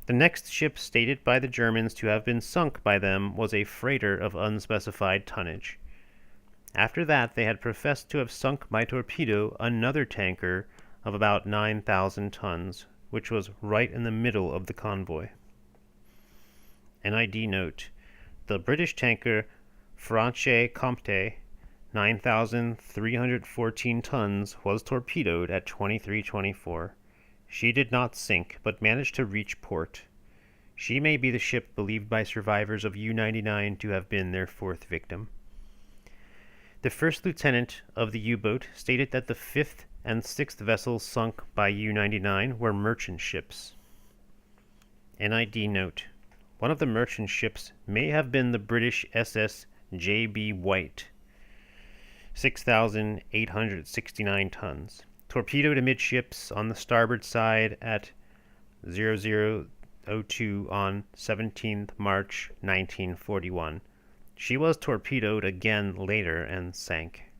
The next ship stated by the Germans to have been sunk by them was a freighter of unspecified tonnage. After that, they had professed to have sunk by torpedo another tanker of about 9,000 tons, which was right in the middle of the convoy. N.I.D. note: the British tanker Franche-Comte, 9,314 tons, was torpedoed at 23:24. She did not sink, but managed to reach port. She may be the ship believed by survivors of U-99 to have been their 4th victim. The first lieutenant of the U-boat stated that the 5th and 6th vessels sunk by U-99 were merchant ships. N.I.D. note: one of the merchant ships may have been the British SS J.B. White, 6,869 tons, torpedoed amidships on the starboard side at 00:02 on 17th March 1941. She was torpedoed again later and sank.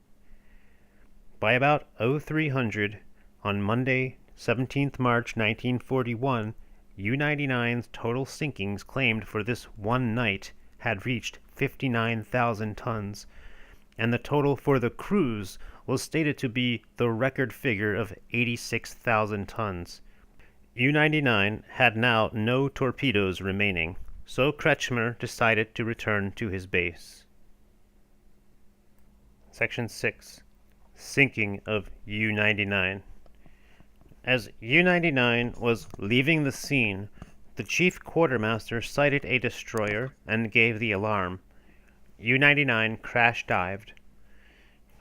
By about 0300 on Monday, 17th March 1941, U-99's total sinkings claimed for this one night had reached 59,000 tons, and the total for the cruise was stated to be the record figure of 86,000 tons. U-99 had now no torpedoes remaining, so Kretschmer decided to return to his base. Section 6. Sinking of U-99. As U-99 was leaving the scene, the chief quartermaster sighted a destroyer and gave the alarm. U-99 crash-dived.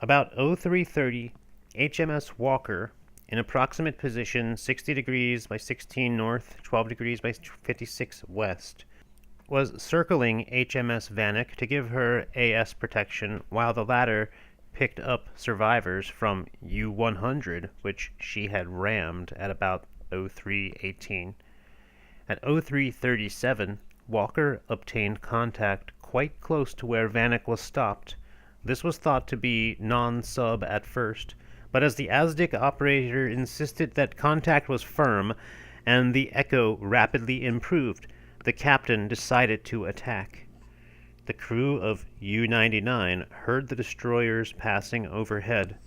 About 0330, HMS Walker, in approximate position 60 degrees by 16 north, 12 degrees by 56 west, was circling HMS Vanek to give her AS protection while the latter picked up survivors from U-100, which she had rammed at about 0318. At 0337, Walker obtained contact quite close to where Vanek was stopped. This was thought to be non-sub at first, but as the ASDIC operator insisted that contact was firm and the echo rapidly improved, the captain decided to attack. The crew of U-99 heard the destroyers passing overhead,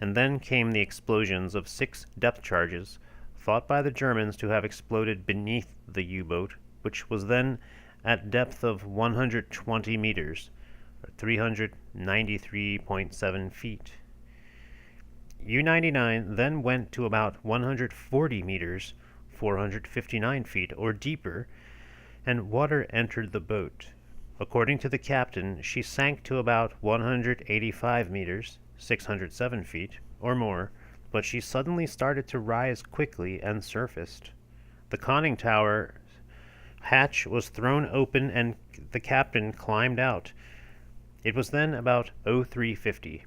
and then came the explosions of 6 depth charges, thought by the Germans to have exploded beneath the U-boat, which was then at depth of 120 meters, or 393.7 feet. U-99 then went to about 140 meters, 459 feet, or deeper, and water entered the boat. According to the captain, she sank to about 185 meters, 607 feet, or more, but she suddenly started to rise quickly and surfaced. The conning tower hatch was thrown open and the captain climbed out. It was then about 0350.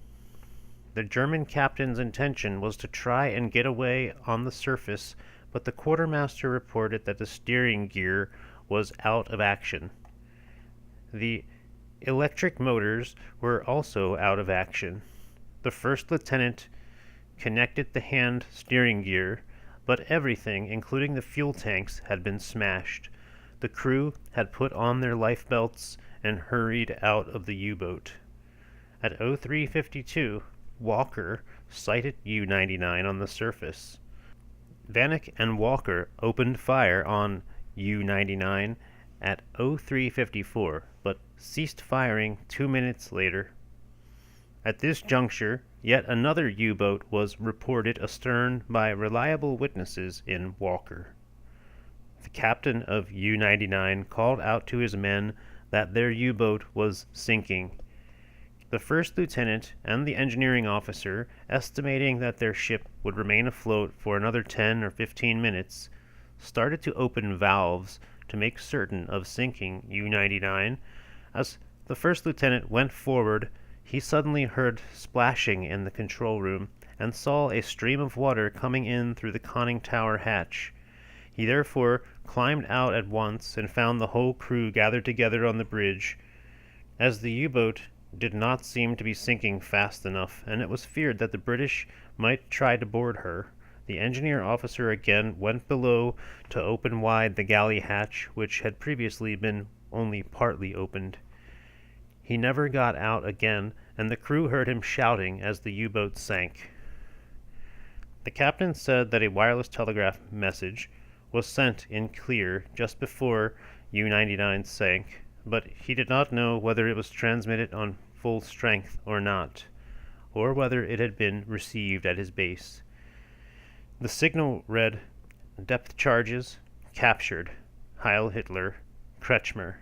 The German captain's intention was to try and get away on the surface, but the quartermaster reported that the steering gear was out of action. The electric motors were also out of action. The first lieutenant connected the hand steering gear, but everything, including the fuel tanks, had been smashed. The crew had put on their life belts and hurried out of the U-boat. At 0352, Walker sighted U-99 on the surface. Vanek and Walker opened fire on U-99 at 0354, but ceased firing 2 minutes later. At this juncture, yet another U-boat was reported astern by reliable witnesses in Walker. The captain of U-99 called out to his men that their U-boat was sinking. The first lieutenant and the engineering officer, estimating that their ship would remain afloat for another 10 or 15 minutes, started to open valves to make certain of sinking U-99. As the first lieutenant went forward, he suddenly heard splashing in the control room and saw a stream of water coming in through the conning tower hatch. He therefore climbed out at once and found the whole crew gathered together on the bridge. As the U-boat did not seem to be sinking fast enough, and it was feared that the British might try to board her, the engineer officer again went below to open wide the galley hatch, which had previously been only partly opened. He never got out again, and the crew heard him shouting as the U-boat sank. The captain said that a wireless telegraph message was sent in clear just before U-99 sank, but he did not know whether it was transmitted on full strength or not, or whether it had been received at his base. The signal read, "Depth charges, captured, Heil Hitler, Kretschmer."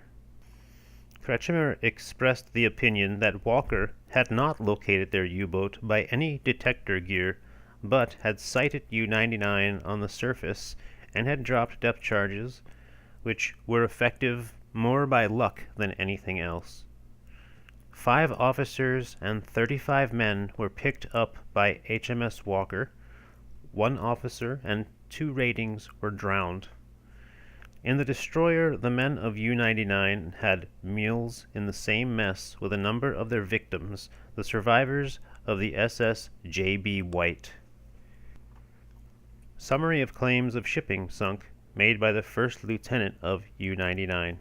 Kretschmer expressed the opinion that Walker had not located their U-boat by any detector gear, but had sighted U-99 on the surface and had dropped depth charges, which were effective more by luck than anything else. 5 officers and 35 men were picked up by HMS Walker. 1 officer and 2 ratings were drowned. In the destroyer, the men of U-99 had meals in the same mess with a number of their victims, the survivors of the SS J.B. White. Summary of claims of shipping sunk made by the first lieutenant of U-99.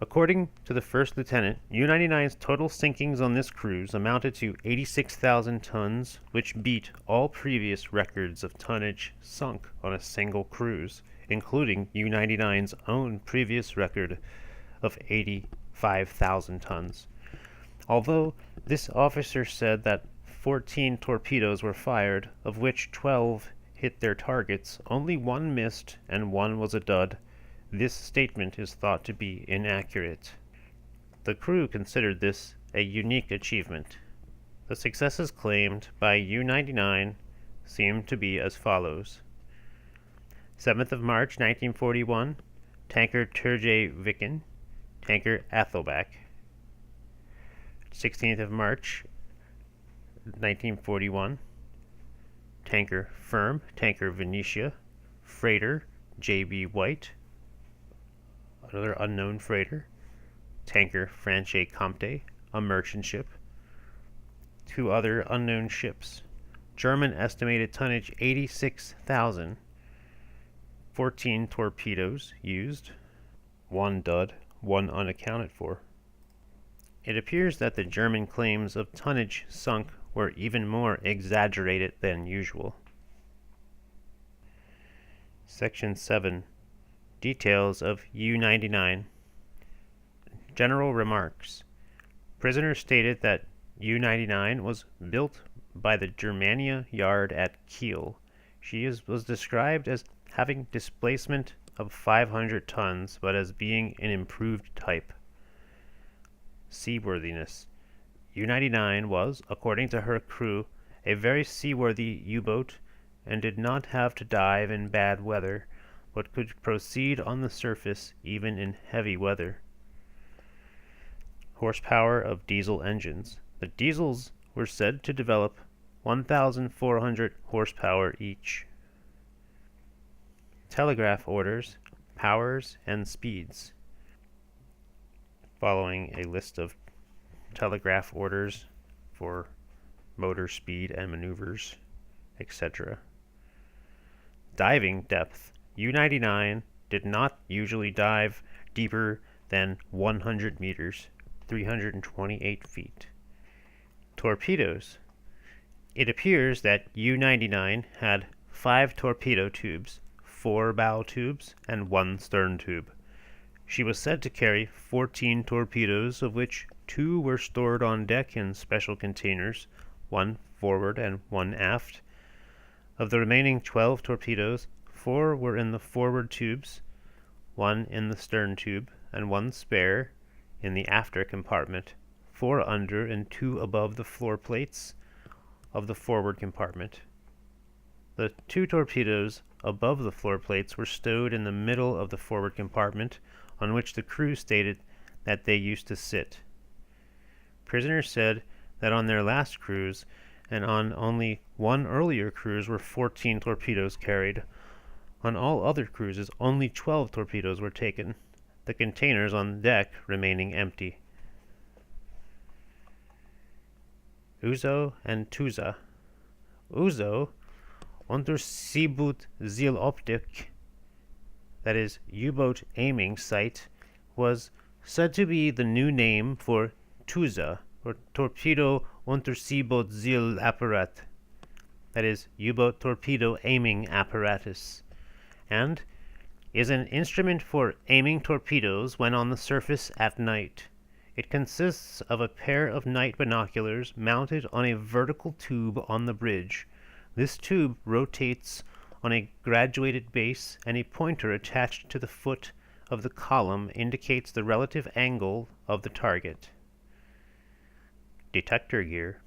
According to the first lieutenant, U-99's total sinkings on this cruise amounted to 86,000 tons, which beat all previous records of tonnage sunk on a single cruise, including U-99's own previous record of 85,000 tons. Although this officer said that 14 torpedoes were fired, of which 12 hit their targets, only 1 missed and 1 was a dud. This statement is thought to be inaccurate. The crew considered this a unique achievement. The successes claimed by U-99 seem to be as follows. 7th of March 1941, tanker Turgay Viken, tanker Athelbach. 16th of March 1941, tanker Firm, tanker Venetia, freighter J.B. White, another unknown freighter, tanker Franche Comte, a merchant ship, 2 other unknown ships, German estimated tonnage 86,000, 14 torpedoes used, 1 dud, 1 unaccounted for. It appears that the German claims of tonnage sunk were even more exaggerated than usual. Section 7. Details of U-99. General remarks. Prisoner stated that U-99 was built by the Germania Yard at Kiel. She was described as having displacement of 500 tons, but as being an improved type. Seaworthiness. U-99 was, according to her crew, a very seaworthy U-boat and did not have to dive in bad weather, but could proceed on the surface even in heavy weather. Horsepower of diesel engines. The diesels were said to develop 1,400 horsepower each. Telegraph orders, powers, and speeds. Following a list of telegraph orders for motor speed and maneuvers, etc. Diving depth. U-99 did not usually dive deeper than 100 meters, 328 feet. Torpedoes. It appears that U-99 had 5 torpedo tubes, 4 bow tubes, and 1 stern tube. She was said to carry 14 torpedoes, of which 2 were stored on deck in special containers, 1 forward and 1 aft. Of the remaining 12 torpedoes, 4 were in the forward tubes, 1 in the stern tube, and 1 spare in the after compartment, 4 under and 2 above the floor plates of the forward compartment. The 2 torpedoes above the floor plates were stowed in the middle of the forward compartment, on which the crew stated that they used to sit. Prisoners said that on their last cruise and on only one earlier cruise were 14 torpedoes carried. On all other cruises, only 12 torpedoes were taken, the containers on deck remaining empty. Uso and Tusa. Uso, Unterseeboot Zieloptik, that is, U-boat aiming sight, was said to be the new name for Tusa, or Torpedo Unterseeboot Zielapparat, that is, U-boat torpedo aiming apparatus, and is an instrument for aiming torpedoes when on the surface at night. It consists of a pair of night binoculars mounted on a vertical tube on the bridge. This tube rotates on a graduated base, and a pointer attached to the foot of the column indicates the relative angle of the target. Detector gear.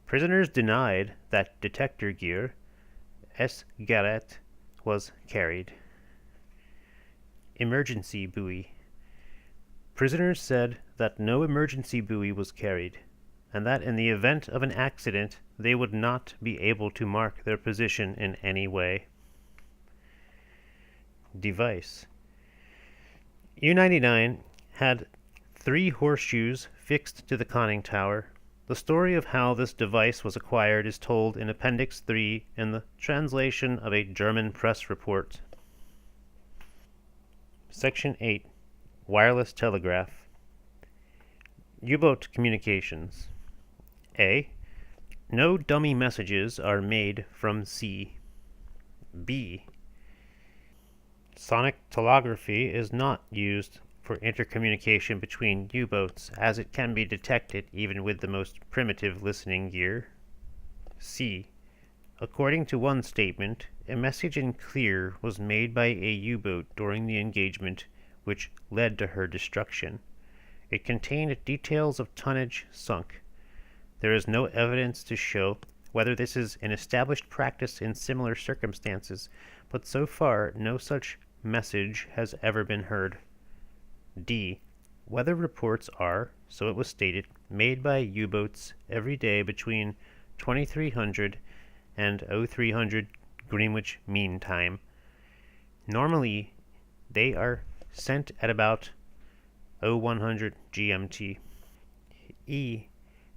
Prisoners denied that detector gear, S-Gerät, was carried. Emergency buoy. Prisoners said that no emergency buoy was carried, and that in the event of an accident they would not be able to mark their position in any way. Device. U-99 had 3 horseshoes fixed to the conning tower. The story of how this device was acquired is told in Appendix 3 in the translation of a German press report. Section 8. Wireless telegraph. U-boat communications. A. No dummy messages are made from sea. B. Sonic telegraphy is not used for intercommunication between U-boats, as it can be detected even with the most primitive listening gear. C. According to one statement, a message in clear was made by a U-boat during the engagement, which led to her destruction. It contained details of tonnage sunk. There is no evidence to show whether this is an established practice in similar circumstances, but so far no such message has ever been heard. D. Weather reports are, so it was stated, made by U-boats every day between 2300 and 0300 Greenwich Mean Time. Normally, they are sent at about 0100 GMT. E.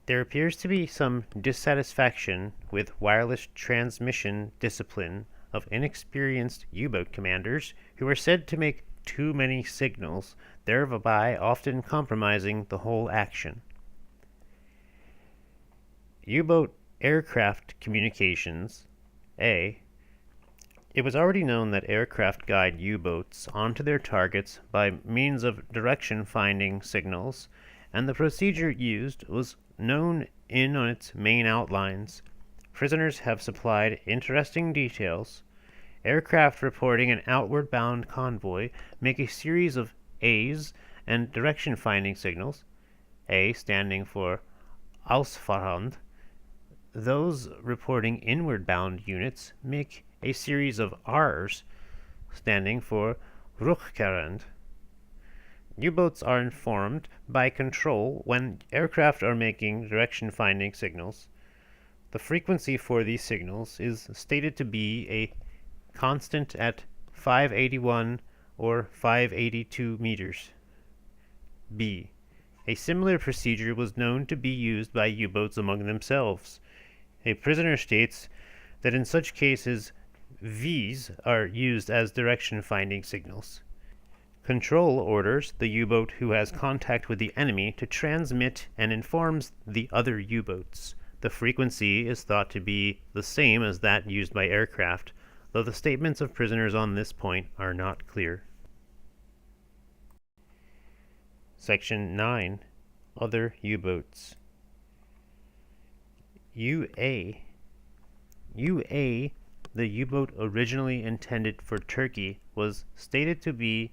There appears to be some dissatisfaction with wireless transmission discipline of inexperienced U-boat commanders who were said to make too many signals, thereby often compromising the whole action. U-boat aircraft communications. A. It was already known that aircraft guide U-boats onto their targets by means of direction-finding signals, and the procedure used was known on its main outlines. Prisoners have supplied interesting details. Aircraft reporting an outward-bound convoy make a series of A's and direction-finding signals, A standing for Ausfahrend. Those reporting inward-bound units make a series of R's, standing for Rückkehrend. U-boats are informed by control when aircraft are making direction-finding signals. The frequency for these signals is stated to be a constant at 581 or 582 meters. B. A similar procedure was known to be used by U-boats among themselves. A prisoner states that in such cases, V's are used as direction-finding signals. Control orders the U-boat who has contact with the enemy to transmit and informs the other U-boats. The frequency is thought to be the same as that used by aircraft, though the statements of prisoners on this point are not clear. Section 9. Other U-boats. U.A. U.A., the U-boat originally intended for Turkey, was stated to be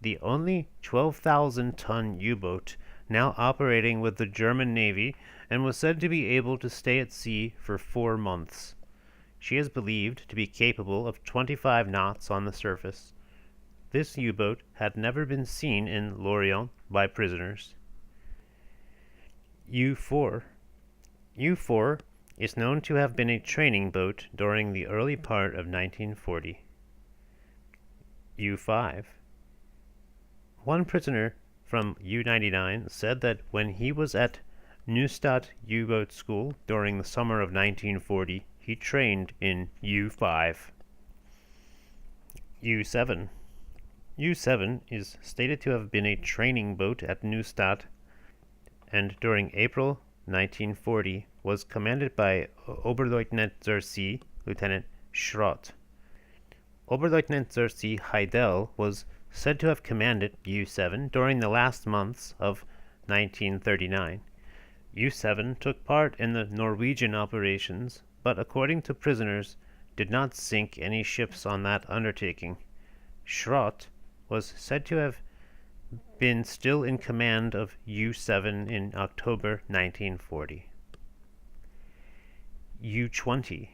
the only 12,000-ton U-boat now operating with the German Navy and was said to be able to stay at sea for 4 months. She is believed to be capable of 25 knots on the surface. This U-boat had never been seen in Lorient by prisoners. U-4. U-4 is known to have been a training boat during the early part of 1940. U-5. One prisoner from U-99 said that when he was at Neustadt U-boat school during the summer of 1940, he trained in U-5. U-7. U-7 is stated to have been a training boat at Neustadt, and during April 1940 was commanded by Oberleutnant zur See, Lieutenant Schrott. Oberleutnant zur See Heidel was said to have commanded U-7 during the last months of 1939. U-7 took part in the Norwegian operations, but according to prisoners, did not sink any ships on that undertaking. Schrott was said to have been still in command of U-7 in October 1940. U-20.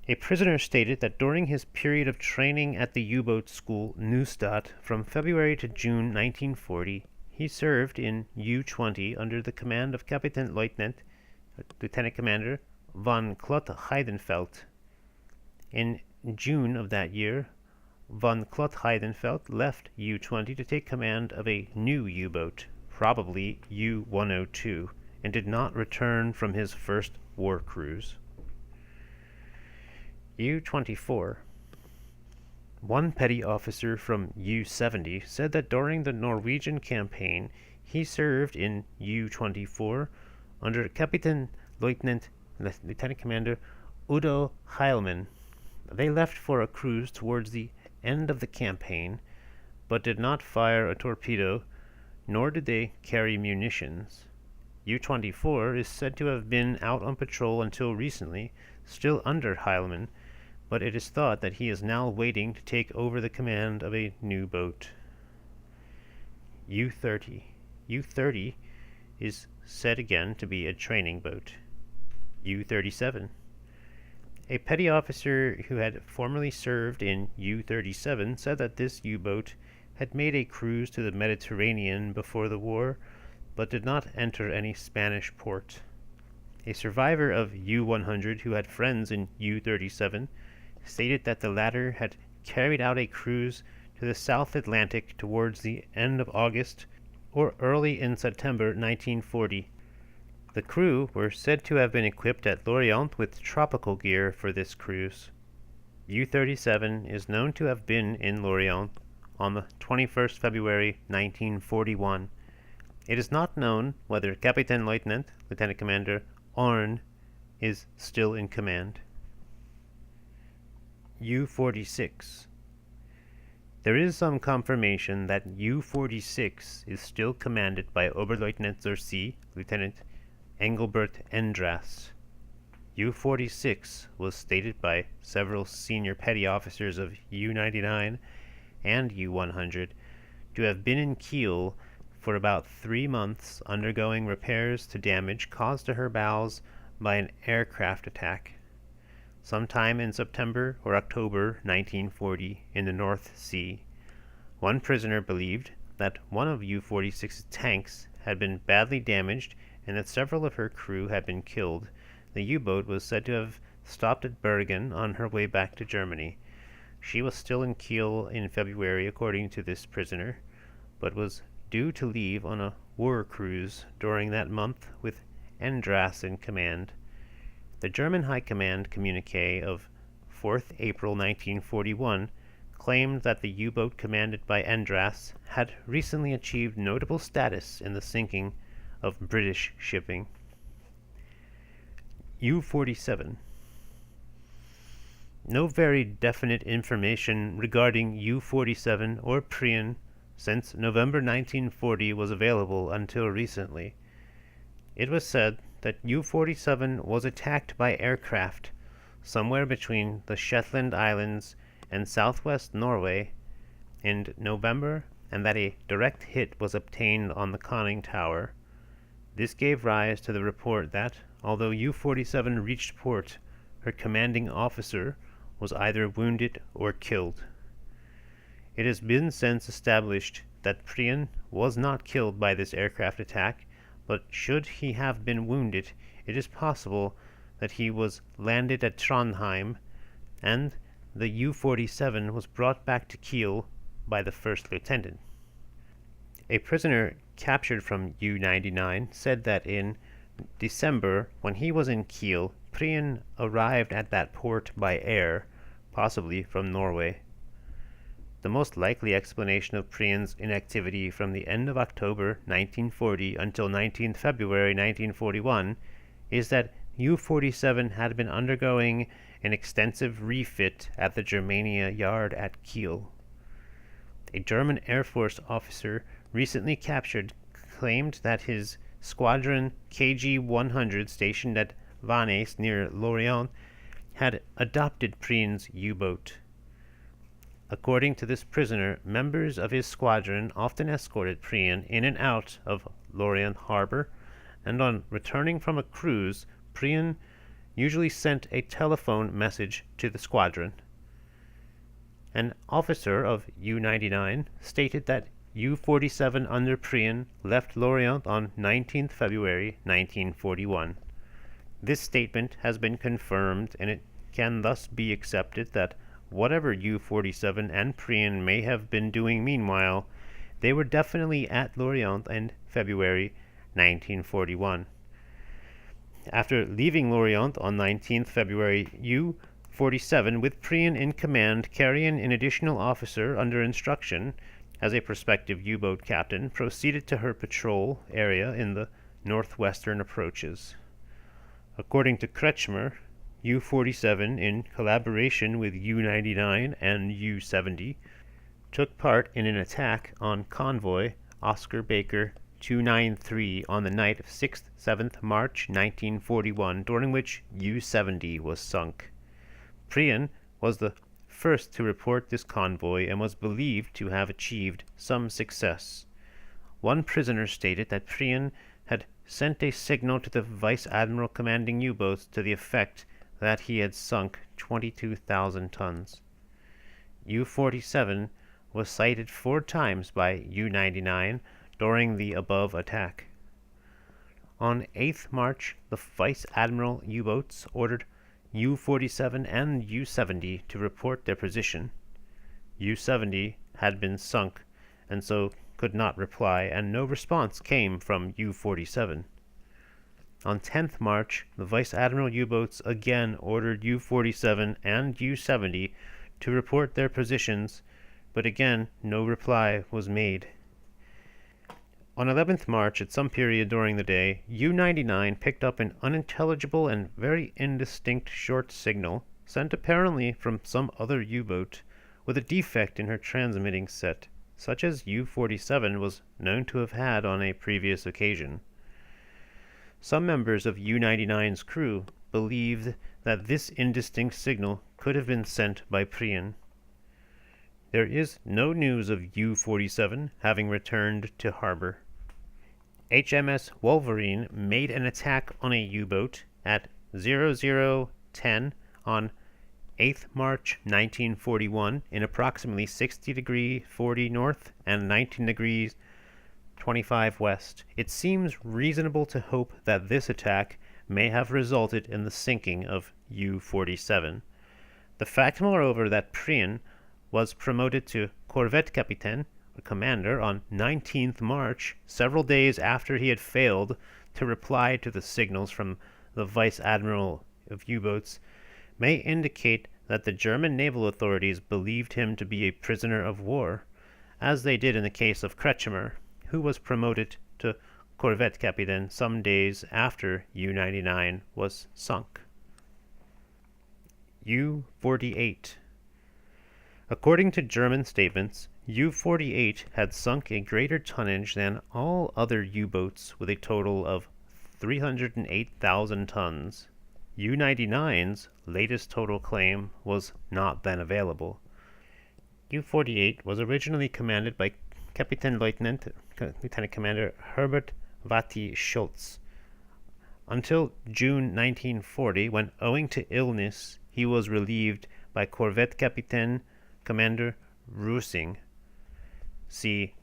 A prisoner stated that during his period of training at the U-boat school Neustadt from February to June 1940, he served in U-20 under the command of Lieutenant Commander von Klott-Heidenfeld. In June of that year, von Klott-Heidenfeld left U-20 to take command of a new U-boat, probably U-102, and did not return from his first war cruise. U-24. One petty officer from U-70 said that during the Norwegian campaign he served in U-24 under Lieutenant Commander Udo Heilmann. They left for a cruise towards the end of the campaign, but did not fire a torpedo, nor did they carry munitions. U-24 is said to have been out on patrol until recently, still under Heilmann, but it is thought that he is now waiting to take over the command of a new boat. U-30. U-30 is said again to be a training boat. U-37. A petty officer who had formerly served in U-37 said that this U-boat had made a cruise to the Mediterranean before the war, but did not enter any Spanish port. A survivor of U-100 who had friends in U-37 stated that the latter had carried out a cruise to the South Atlantic towards the end of August or early in September 1940. The crew were said to have been equipped at Lorient with tropical gear for this cruise. U-37 is known to have been in Lorient on the 21st February 1941. It is not known whether Kapitänleutnant, Lieutenant Commander Orn, is still in command. U-46. There is some confirmation that U-46 is still commanded by Oberleutnant zur See, Lieutenant Engelbert Endras. U-46 was stated by several senior petty officers of U-99 and U-100 to have been in Kiel for about 3 months, undergoing repairs to damage caused to her bows by an aircraft attack sometime in September or October 1940 in the North Sea. One prisoner believed that one of U-46's tanks had been badly damaged and that several of her crew had been killed. The U-boat was said to have stopped at Bergen on her way back to Germany. She was still in Kiel in February, according to this prisoner, but was due to leave on a war cruise during that month with Endras in command. The German High Command communique of 4th April 1941 claimed that the U-boat commanded by Endras had recently achieved notable status in the sinking of British shipping. U-47. No very definite information regarding U-47 or Prion since November 1940 was available until recently. It was said that U-47 was attacked by aircraft somewhere between the Shetland Islands and southwest Norway in November, and that a direct hit was obtained on the conning tower. This gave rise to the report that, although U-47 reached port, her commanding officer was either wounded or killed. It has been since established that Prion was not killed by this aircraft attack, but should he have been wounded, it is possible that he was landed at Trondheim, and the U-47 was brought back to Kiel by the first lieutenant. A prisoner captured from U-99 said that in December, when he was in Kiel, Prion arrived at that port by air, possibly from Norway. The most likely explanation of Prion's inactivity from the end of October 1940 until 19th February 1941 is that U-47 had been undergoing an extensive refit at the Germania yard at Kiel. A German Air Force officer recently captured claimed that his squadron KG-100 stationed at Vannes near Lorient had adopted Prion's U-boat. According to this prisoner, members of his squadron often escorted Prion in and out of Lorient harbor, and on returning from a cruise, Prion usually sent a telephone message to the squadron. An officer of U-99 stated that U-47 under Prion left Lorient on 19th February 1941. This statement has been confirmed, and it can thus be accepted that whatever U-47 and Prion may have been doing meanwhile, they were definitely at Lorient in February 1941. After leaving Lorient on 19th February, U-47, with Prion in command, carrying an additional officer under instruction as a prospective U-boat captain, proceeded to her patrol area in the northwestern approaches. According to Kretschmer, U-47, in collaboration with U-99 and U-70, took part in an attack on convoy Oscar Baker 293 on the night of 6th-7th March 1941, during which U-70 was sunk. Prion was the first to report this convoy and was believed to have achieved some success. One prisoner stated that Prion had sent a signal to the vice admiral commanding U-boats to the effect that he had sunk 22,000 tons. U-47 was sighted 4 times by U-99 during the above attack. On 8th March, the vice admiral U-boats ordered U-47 and U-70 to report their position. U-70 had been sunk, and so could not reply, and no response came from U-47. On 10th March, the Vice Admiral U-boats again ordered U-47 and U-70 to report their positions, but again no reply was made. On 11th March, at some period during the day, U-99 picked up an unintelligible and very indistinct short signal, sent apparently from some other U-boat, with a defect in her transmitting set, such as U-47 was known to have had on a previous occasion. Some members of U-99's crew believed that this indistinct signal could have been sent by Prien. There is no news of U-47 having returned to harbor. HMS Wolverine made an attack on a U-boat at 0010 on 8th March 1941 in approximately 60 degrees 40 north and 19 degrees 25 west. It seems reasonable to hope that this attack may have resulted in the sinking of U-47. The fact, moreover, that Prien was promoted to corvette capitaine, a commander, on 19th March, several days after he had failed to reply to the signals from the Vice Admiral of U-boats, may indicate that the German naval authorities believed him to be a prisoner of war, as they did in the case of Kretschmer, who was promoted to corvette capitaine some days after U-99 was sunk. U-48. According to German statements, U-48 had sunk a greater tonnage than all other U-boats with a total of 308,000 tons. U-99's latest total claim was not then available. U-48 was originally commanded by Lieutenant Commander Herbert Vati Schultz until June 1940, when, owing to illness, he was relieved by corvette capitaine Commander Rusing. See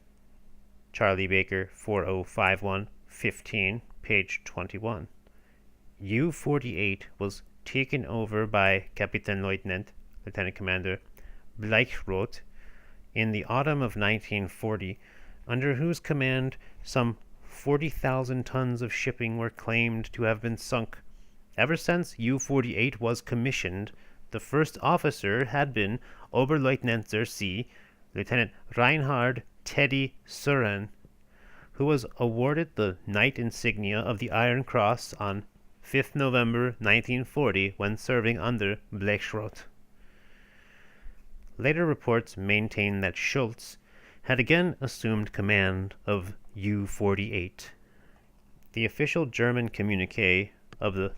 Charlie Baker 4051-15, page 21. U-48 was taken over by Lieutenant Commander Bleichroth in the autumn of 1940, under whose command some 40,000 tons of shipping were claimed to have been sunk. Ever since U-48 was commissioned, the first officer had been Oberleutnant zur See, Lieutenant Reinhard Teddy Suren, who was awarded the Knight insignia of the Iron Cross on 5th November 1940 when serving under Bleichroth. Later reports maintain that Schultz had again assumed command of U-48. The official German communiqué of the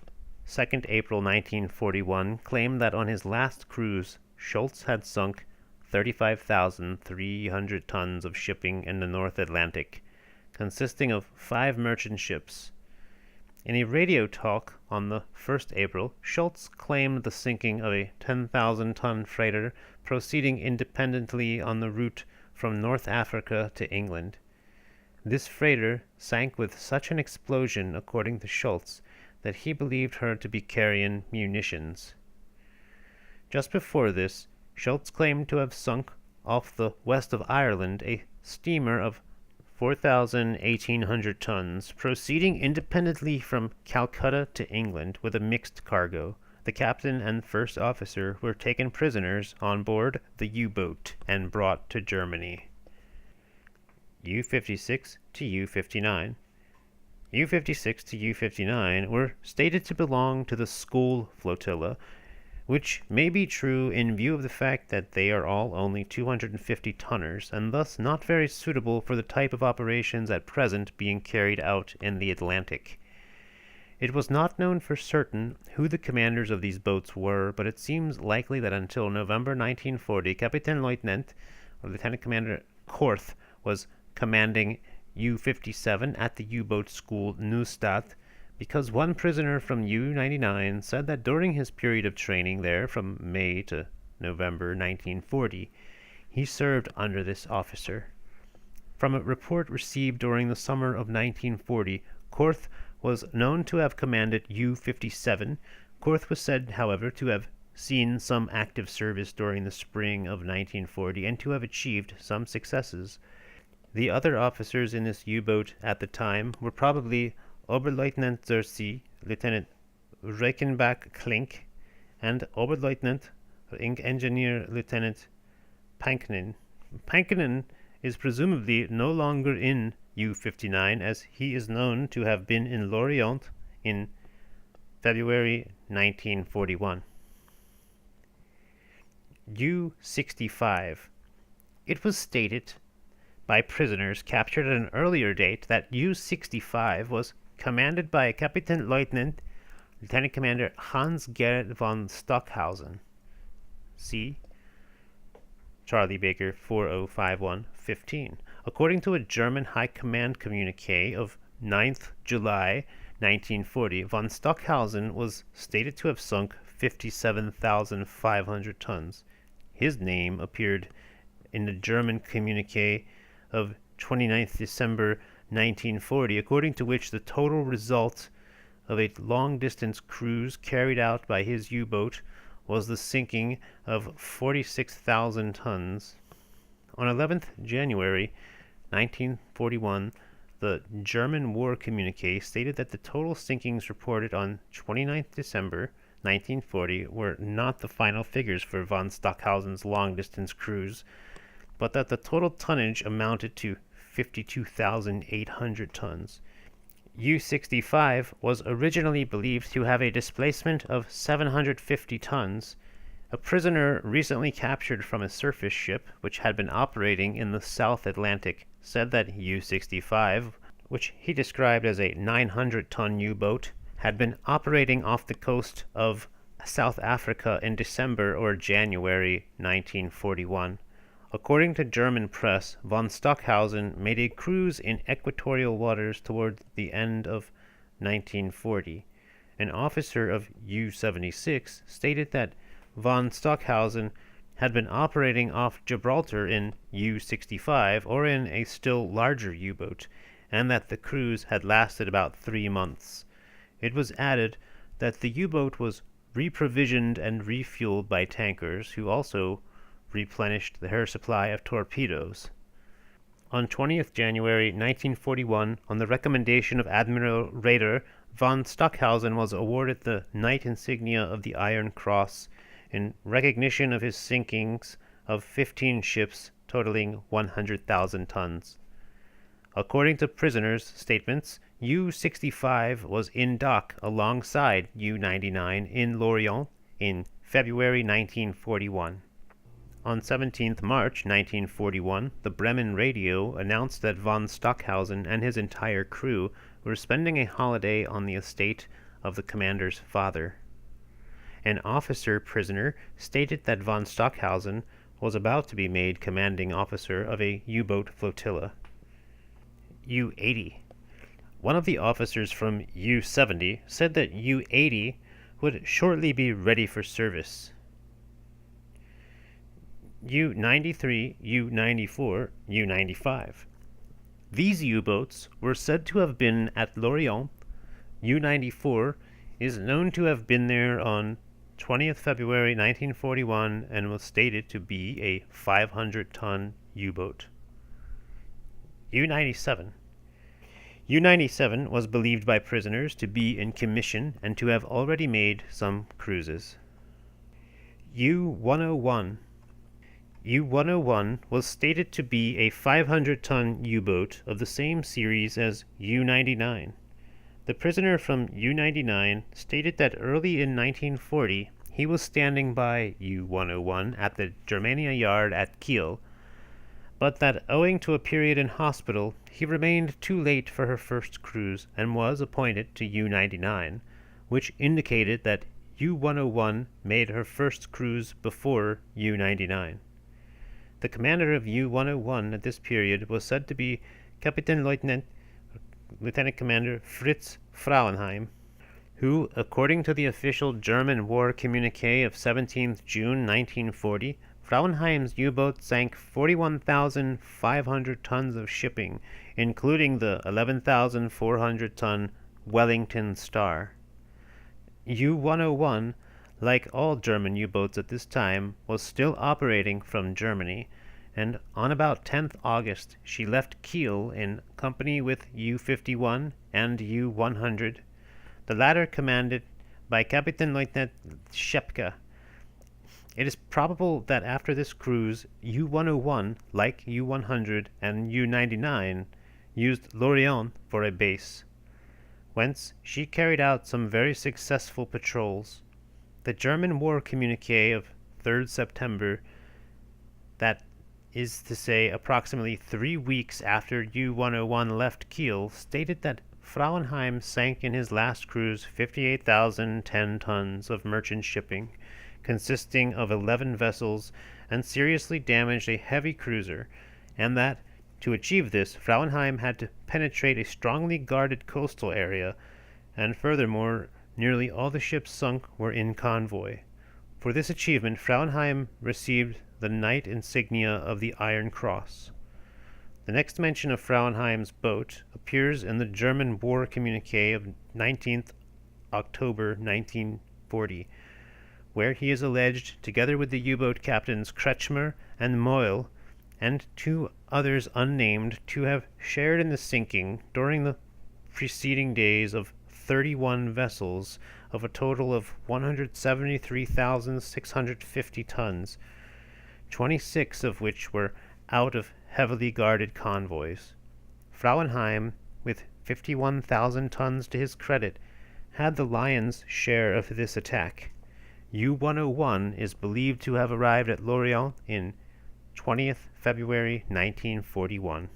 2nd April 1941 claimed that on his last cruise, Schultz had sunk 35,300 tons of shipping in the North Atlantic, consisting of 5 merchant ships. In a radio talk on the 1st April, Schultz claimed the sinking of a 10,000-ton freighter proceeding independently on the route from North Africa to England. This freighter sank with such an explosion, according to Schultz, that he believed her to be carrying munitions. Just before this, Schultz claimed to have sunk off the west of Ireland a steamer of 4,1800 tons, proceeding independently from Calcutta to England with a mixed cargo. The captain and first officer were taken prisoners on board the U-boat and brought to Germany. U-56 to U-59. U-56 to U-59 were stated to belong to the School Flotilla, which may be true in view of the fact that they are all only 250 tonners, and thus not very suitable for the type of operations at present being carried out in the Atlantic. It was not known for certain who the commanders of these boats were, but it seems likely that until November 1940, Lieutenant Commander Korth was commanding U-57 at the U-boat school Neustadt, because one prisoner from U-99 said that during his period of training there from May to November 1940, he served under this officer. From a report received during the summer of 1940, Korth was known to have commanded U-57. Korth was said, however, to have seen some active service during the spring of 1940 and to have achieved some successes. The other officers in this U-boat at the time were probably Oberleutnant zur See, Lieutenant Reichenbach Klink, and Oberleutnant Engineer Lieutenant Pankinen. Pankinen is presumably no longer in U-59, as he is known to have been in Lorient in February 1941. U-65. It was stated by prisoners captured at an earlier date that U-65 was commanded by Kapitänleutnant Lieutenant Commander Hans-Gerrit von Stockhausen. See Charlie Baker 4051-15. According to a German High Command communique of 9th July 1940, von Stockhausen was stated to have sunk 57,500 tons. His name appeared in the German communique of 29th December 1940, according to which the total result of a long-distance cruise carried out by his U-boat was the sinking of 46,000 tons. On 11th January 1941, the German war communique stated that the total sinkings reported on 29th December 1940 were not the final figures for von Stockhausen's long-distance cruise, but that the total tonnage amounted to 52,800 tons. U-65 was originally believed to have a displacement of 750 tons. A prisoner recently captured from a surface ship, which had been operating in the South Atlantic, said that U-65, which he described as a 900-ton U-boat, had been operating off the coast of South Africa in December or January 1941. According to German press, von Stockhausen made a cruise in equatorial waters toward the end of 1940. An officer of U-76 stated that von Stockhausen had been operating off Gibraltar in U-65 or in a still larger U-boat, and that the cruise had lasted about 3 months. It was added that the U-boat was reprovisioned and refueled by tankers, who also replenished their supply of torpedoes. On 20th January 1941, on the recommendation of Admiral Raeder, von Stockhausen was awarded the Knight insignia of the Iron Cross in recognition of his sinkings of 15 ships totaling 100,000 tons. According to prisoners' statements, U-65 was in dock alongside U-99 in Lorient in February 1941. On 17th March 1941, the Bremen radio announced that von Stockhausen and his entire crew were spending a holiday on the estate of the commander's father. An officer prisoner stated that von Stockhausen was about to be made commanding officer of a U-boat flotilla. U-80. One of the officers from U-70 said that U-80 would shortly be ready for service. U-93, U-94, U-95. These U-boats were said to have been at Lorient. U-94 is known to have been there on 20th February 1941 and was stated to be a 500-ton U-boat. U-97. U-97 was believed by prisoners to be in commission and to have already made some cruises. U-101. U-101 was stated to be a 500-ton U-boat of the same series as U-99. The prisoner from U-99 stated that early in 1940 he was standing by U-101 at the Germania yard at Kiel, but that owing to a period in hospital he remained too late for her first cruise and was appointed to U-99, which indicated that U-101 made her first cruise before U-99. The commander of U-101 at this period was said to be Kapitänleutnant Lieutenant Commander Fritz Frauenheim, who, according to the official German war communique of 17th June 1940, Frauenheim's U-boat sank 41,500 tons of shipping, including the 11,400-ton Wellington Star. U-101, like all German U-boats at this time, was still operating from Germany, and on about 10th August she left Kiel in company with U-51 and U-100, the latter commanded by Kapitänleutnant Schepke. It is probable that after this cruise, U-101, like U-100 and U-99, used Lorient for a base, whence she carried out some very successful patrols. The German war communique of 3rd September, that is to say approximately 3 weeks after U-101 left Kiel, stated that Frauenheim sank in his last cruise 58,010 tons of merchant shipping, consisting of 11 vessels, and seriously damaged a heavy cruiser, and that, to achieve this, Frauenheim had to penetrate a strongly guarded coastal area, and furthermore, nearly all the ships sunk were in convoy. For this achievement, Frauenheim received the Knight insignia of the Iron Cross. The next mention of Frauenheim's boat appears in the German war communique of 19th October 1940, where he is alleged, together with the U-boat captains Kretschmer and Moyle, and 2 others unnamed, to have shared in the sinking during the preceding days of 31 vessels of a total of 173,650 tons, 26 of which were out of heavily guarded convoys. Frauenheim, with 51,000 tons to his credit, had the lion's share of this attack. U-101 is believed to have arrived at Lorient in 20th February 1941.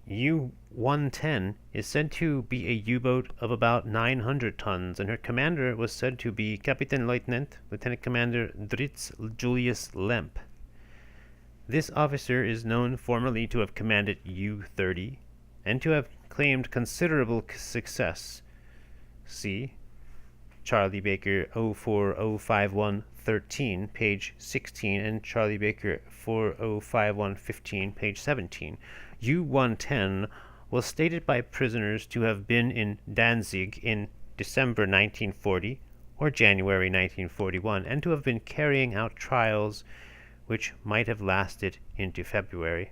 U-110 is said to be a U-boat of about 900 tons, and her commander was said to be Kapitänleutnant Lieutenant Commander Dritz Julius Lemp. This officer is known formerly to have commanded U-30 and to have claimed considerable success. See Charlie Baker 0405113, page 16, and Charlie Baker 405115, page 17. U-110 was stated by prisoners to have been in Danzig in December 1940 or January 1941, and to have been carrying out trials which might have lasted into February.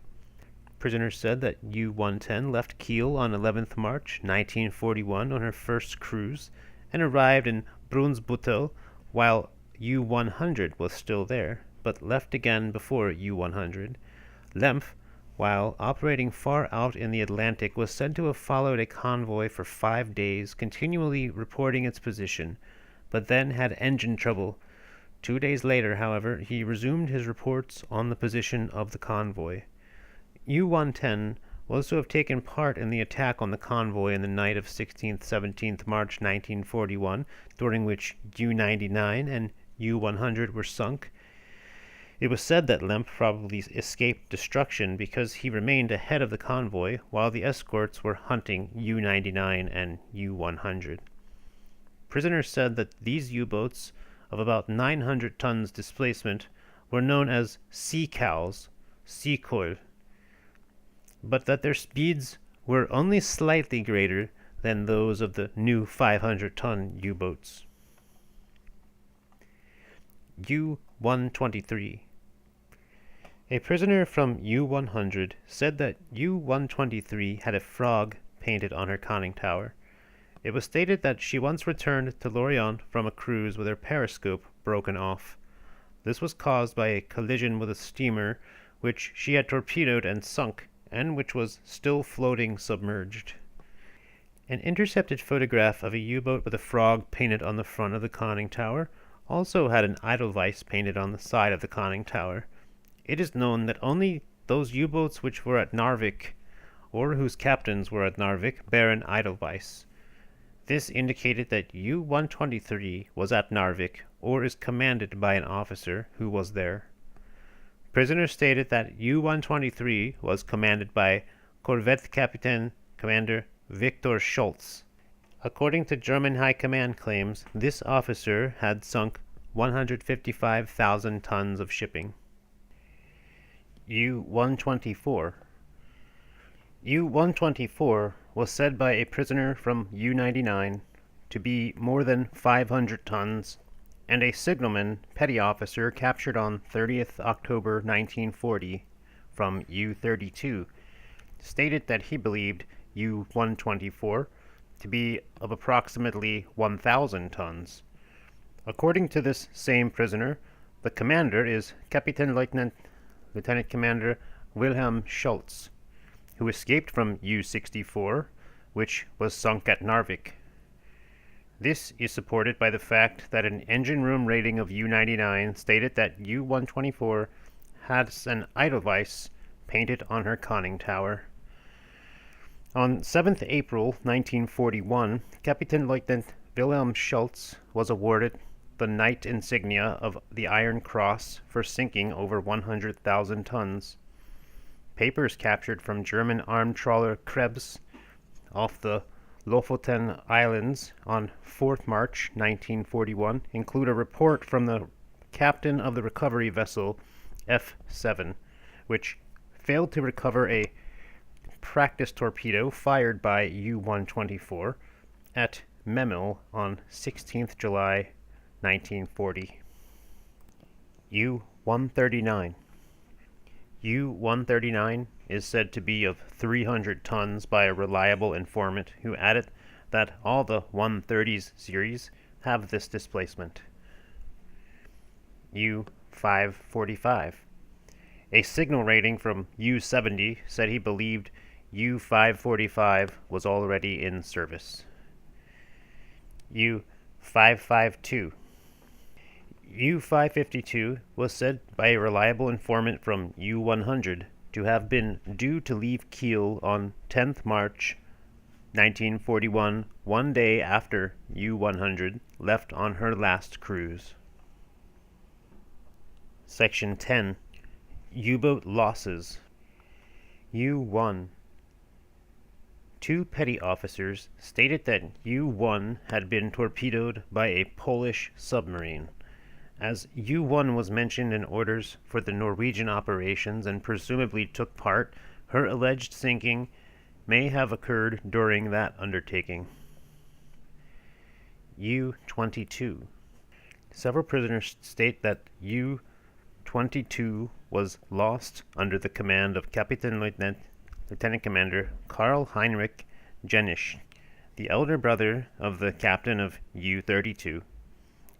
Prisoners said that U-110 left Kiel on 11th March 1941 on her first cruise, and arrived in Brunsbüttel while U-100 was still there, but left again before U-100. Lemp, while operating far out in the Atlantic, was said to have followed a convoy for 5 days, continually reporting its position, but then had engine trouble. 2 days later, however, he resumed his reports on the position of the convoy. U-110 was to have taken part in the attack on the convoy in the night of 16th-17th March 1941, during which U-99 and U-100 were sunk. It was said that Lemp probably escaped destruction because he remained ahead of the convoy while the escorts were hunting U-99 and U-100. Prisoners said that these U-boats, of about 900 tons displacement, were known as sea cows, Seekohl, but that their speeds were only slightly greater than those of the new 500-ton U-boats. U-123. A prisoner from U-100 said that U-123 had a frog painted on her conning tower. It was stated that she once returned to Lorient from a cruise with her periscope broken off. This was caused by a collision with a steamer which she had torpedoed and sunk, and which was still floating submerged. An intercepted photograph of a U-boat with a frog painted on the front of the conning tower also had an Edelweiss painted on the side of the conning tower. It is known that only those U-boats which were at Narvik, or whose captains were at Narvik, bear an Edelweiss. This indicated that U-123 was at Narvik, or is commanded by an officer who was there. Prisoners stated that U-123 was commanded by Korvettkapitän Commander Viktor Scholz. According to German High Command claims, this officer had sunk 155,000 tons of shipping. U-124. U-124 was said by a prisoner from U-99 to be more than 500 tons, and a signalman petty officer captured on 30th October 1940 from U-32 stated that he believed U-124 to be of approximately 1,000 tons. According to this same prisoner, the commander is Lieutenant Commander Wilhelm Schultz, who escaped from U-64, which was sunk at Narvik. This is supported by the fact that an engine room rating of U-99 stated that U-124 had an Edelweiss painted on her conning tower. On 7th April 1941, Kapitänleutnant Wilhelm Schultz was awarded the Knight insignia of the Iron Cross for sinking over 100,000 tons. Papers captured from German armed trawler Krebs off the Lofoten Islands on 4th March 1941 include a report from the captain of the recovery vessel F7, which failed to recover a practice torpedo fired by U-124 at Memel on 16th July 1940. U-139. U-139 is said to be of 300 tons by a reliable informant who added that all the 130s series have this displacement. U-545. A signal rating from U-70 said he believed U-545 was already in service. U-552. U-552 was said by a reliable informant from U-100 to have been due to leave Kiel on 10th March 1941, one day after U-100 left on her last cruise. Section 10. U-boat losses. U-1. Two petty officers stated that U-1 had been torpedoed by a Polish submarine. As U-1 was mentioned in orders for the Norwegian operations and presumably took part, her alleged sinking may have occurred during that undertaking. U-22. Several prisoners state that U-22 was lost under the command of Lieutenant Commander Karl Heinrich Jenisch, the elder brother of the captain of U-32.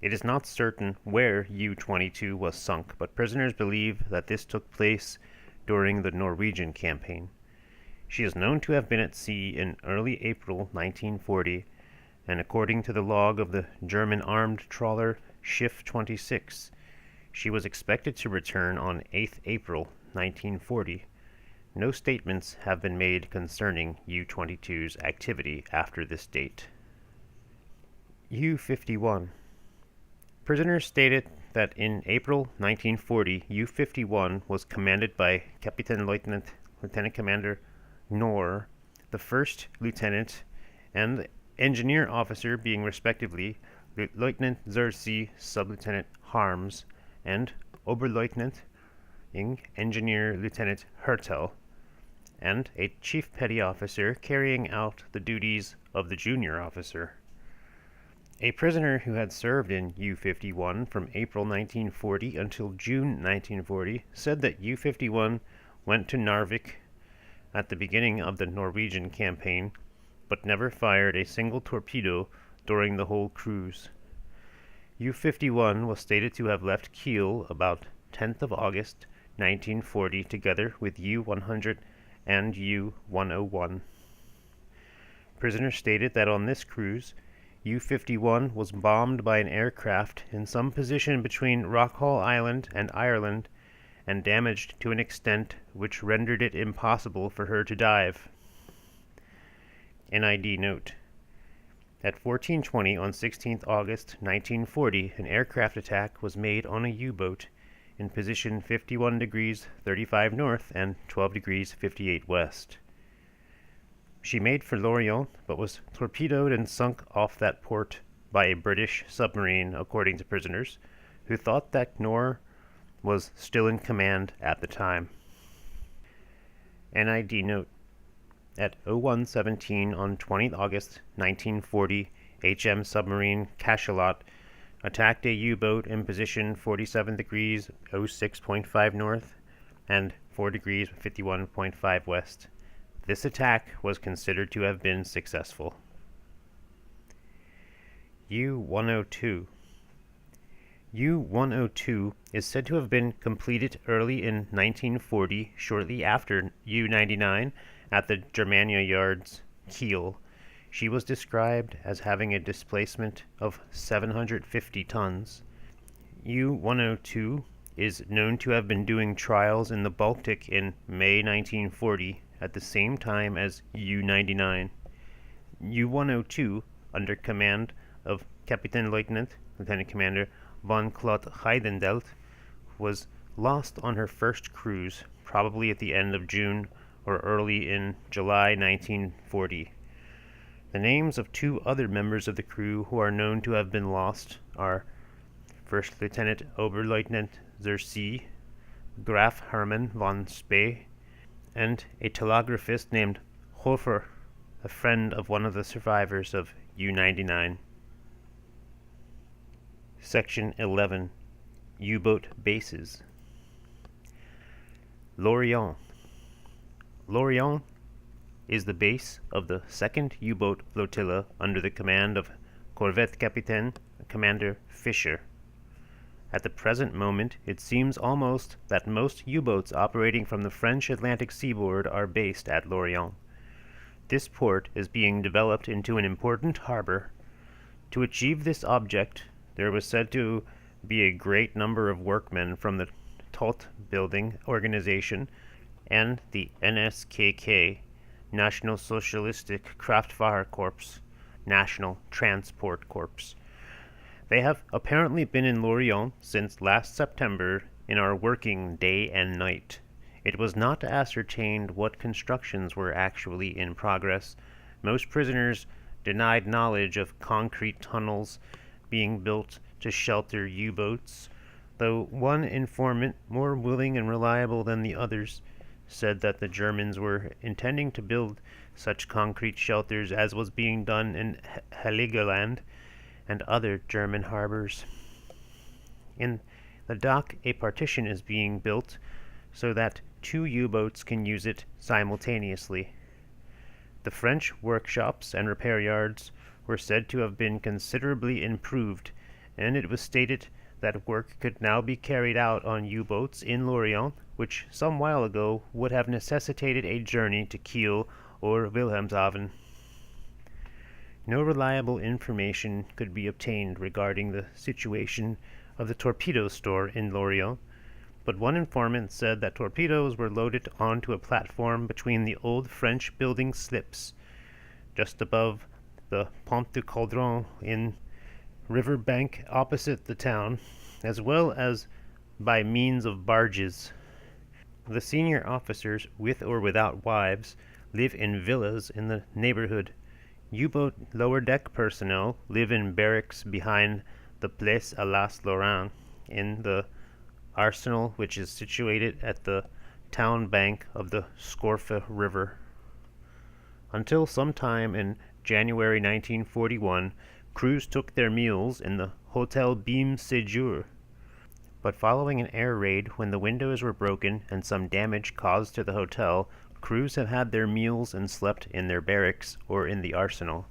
It is not certain where U-22 was sunk, but prisoners believe that this took place during the Norwegian campaign. She is known to have been at sea in early April 1940, and according to the log of the German armed trawler Schiff 26, she was expected to return on 8th April 1940. No statements have been made concerning U-22's activity after this date. U-51. Prisoners stated that in April 1940, U-51 was commanded by Lieutenant Commander Knorr, the first lieutenant, and engineer officer being respectively Lieutenant Zersi, Sub-Lieutenant Harms, and Oberleutnant Engineer Lieutenant Hertel, and a chief petty officer carrying out the duties of the junior officer. A prisoner who had served in U-51 from April 1940 until June 1940 said that U-51 went to Narvik at the beginning of the Norwegian campaign, but never fired a single torpedo during the whole cruise. U-51 was stated to have left Kiel about 10th of August 1940 together with U-100 and U-101. Prisoners stated that on this cruise, U-51 was bombed by an aircraft in some position between Rockall Island and Ireland and damaged to an extent which rendered it impossible for her to dive. N.I.D. note. At 14:20 on 16th August 1940, an aircraft attack was made on a U-boat in position 51 degrees 35 north and 12 degrees 58 west. She made for Lorient, but was torpedoed and sunk off that port by a British submarine, according to prisoners, who thought that Knorr was still in command at the time. N.I.D. note. At 01:17 on 20th August 1940, HM submarine Cachalot attacked a U-boat in position 47 degrees 06.5 north and 4 degrees 51.5 west. This attack was considered to have been successful. U-102. U-102 is said to have been completed early in 1940, shortly after U-99, at the Germania Yards, Kiel. She was described as having a displacement of 750 tons. U-102 is known to have been doing trials in the Baltic in May 1940, at the same time as U-99. U-102, under command of Lieutenant Commander von Klot Heidendelt, was lost on her first cruise, probably at the end of June or early in July 1940. The names of two other members of the crew who are known to have been lost are First Lieutenant Oberleutnant Zersee, Graf Hermann von Spee, and a telegraphist named Hofer, a friend of one of the survivors of U-99. Section 11. U-boat bases. Lorient. Lorient is the base of the 2nd U-boat flotilla under the command of Corvette Capitaine Commander Fischer. At the present moment, it seems almost that most U-boats operating from the French Atlantic seaboard are based at Lorient. This port is being developed into an important harbor. To achieve this object, there was said to be a great number of workmen from the TOT building organization and the NSKK, National Socialistic Kraftfahrerkorps, National Transport Corps. They have apparently been in Lorient since last September and are working day and night. It was not ascertained what constructions were actually in progress. Most prisoners denied knowledge of concrete tunnels being built to shelter U-boats, though one informant, more willing and reliable than the others, said that the Germans were intending to build such concrete shelters as was being done in Heligoland and other German harbors. In the dock, a partition is being built so that two U-boats can use it simultaneously. The French workshops and repair yards were said to have been considerably improved, and it was stated that work could now be carried out on U-boats in Lorient, which some while ago would have necessitated a journey to Kiel or Wilhelmshaven. No reliable information could be obtained regarding the situation of the torpedo store in Lorient, but one informant said that torpedoes were loaded onto a platform between the old French building slips, just above the Pont du Cauldron in river bank opposite the town, as well as by means of barges. The senior officers, with or without wives, live in villas in the neighborhood. U-boat lower deck personnel live in barracks behind the Place à las Lorraine in the arsenal, which is situated at the town bank of the Scorfe River. Until sometime in January 1941, crews took their meals in the Hotel Beam Séjour. But following an air raid when the windows were broken and some damage caused to the hotel, crews have had their meals and slept in their barracks or in the arsenal.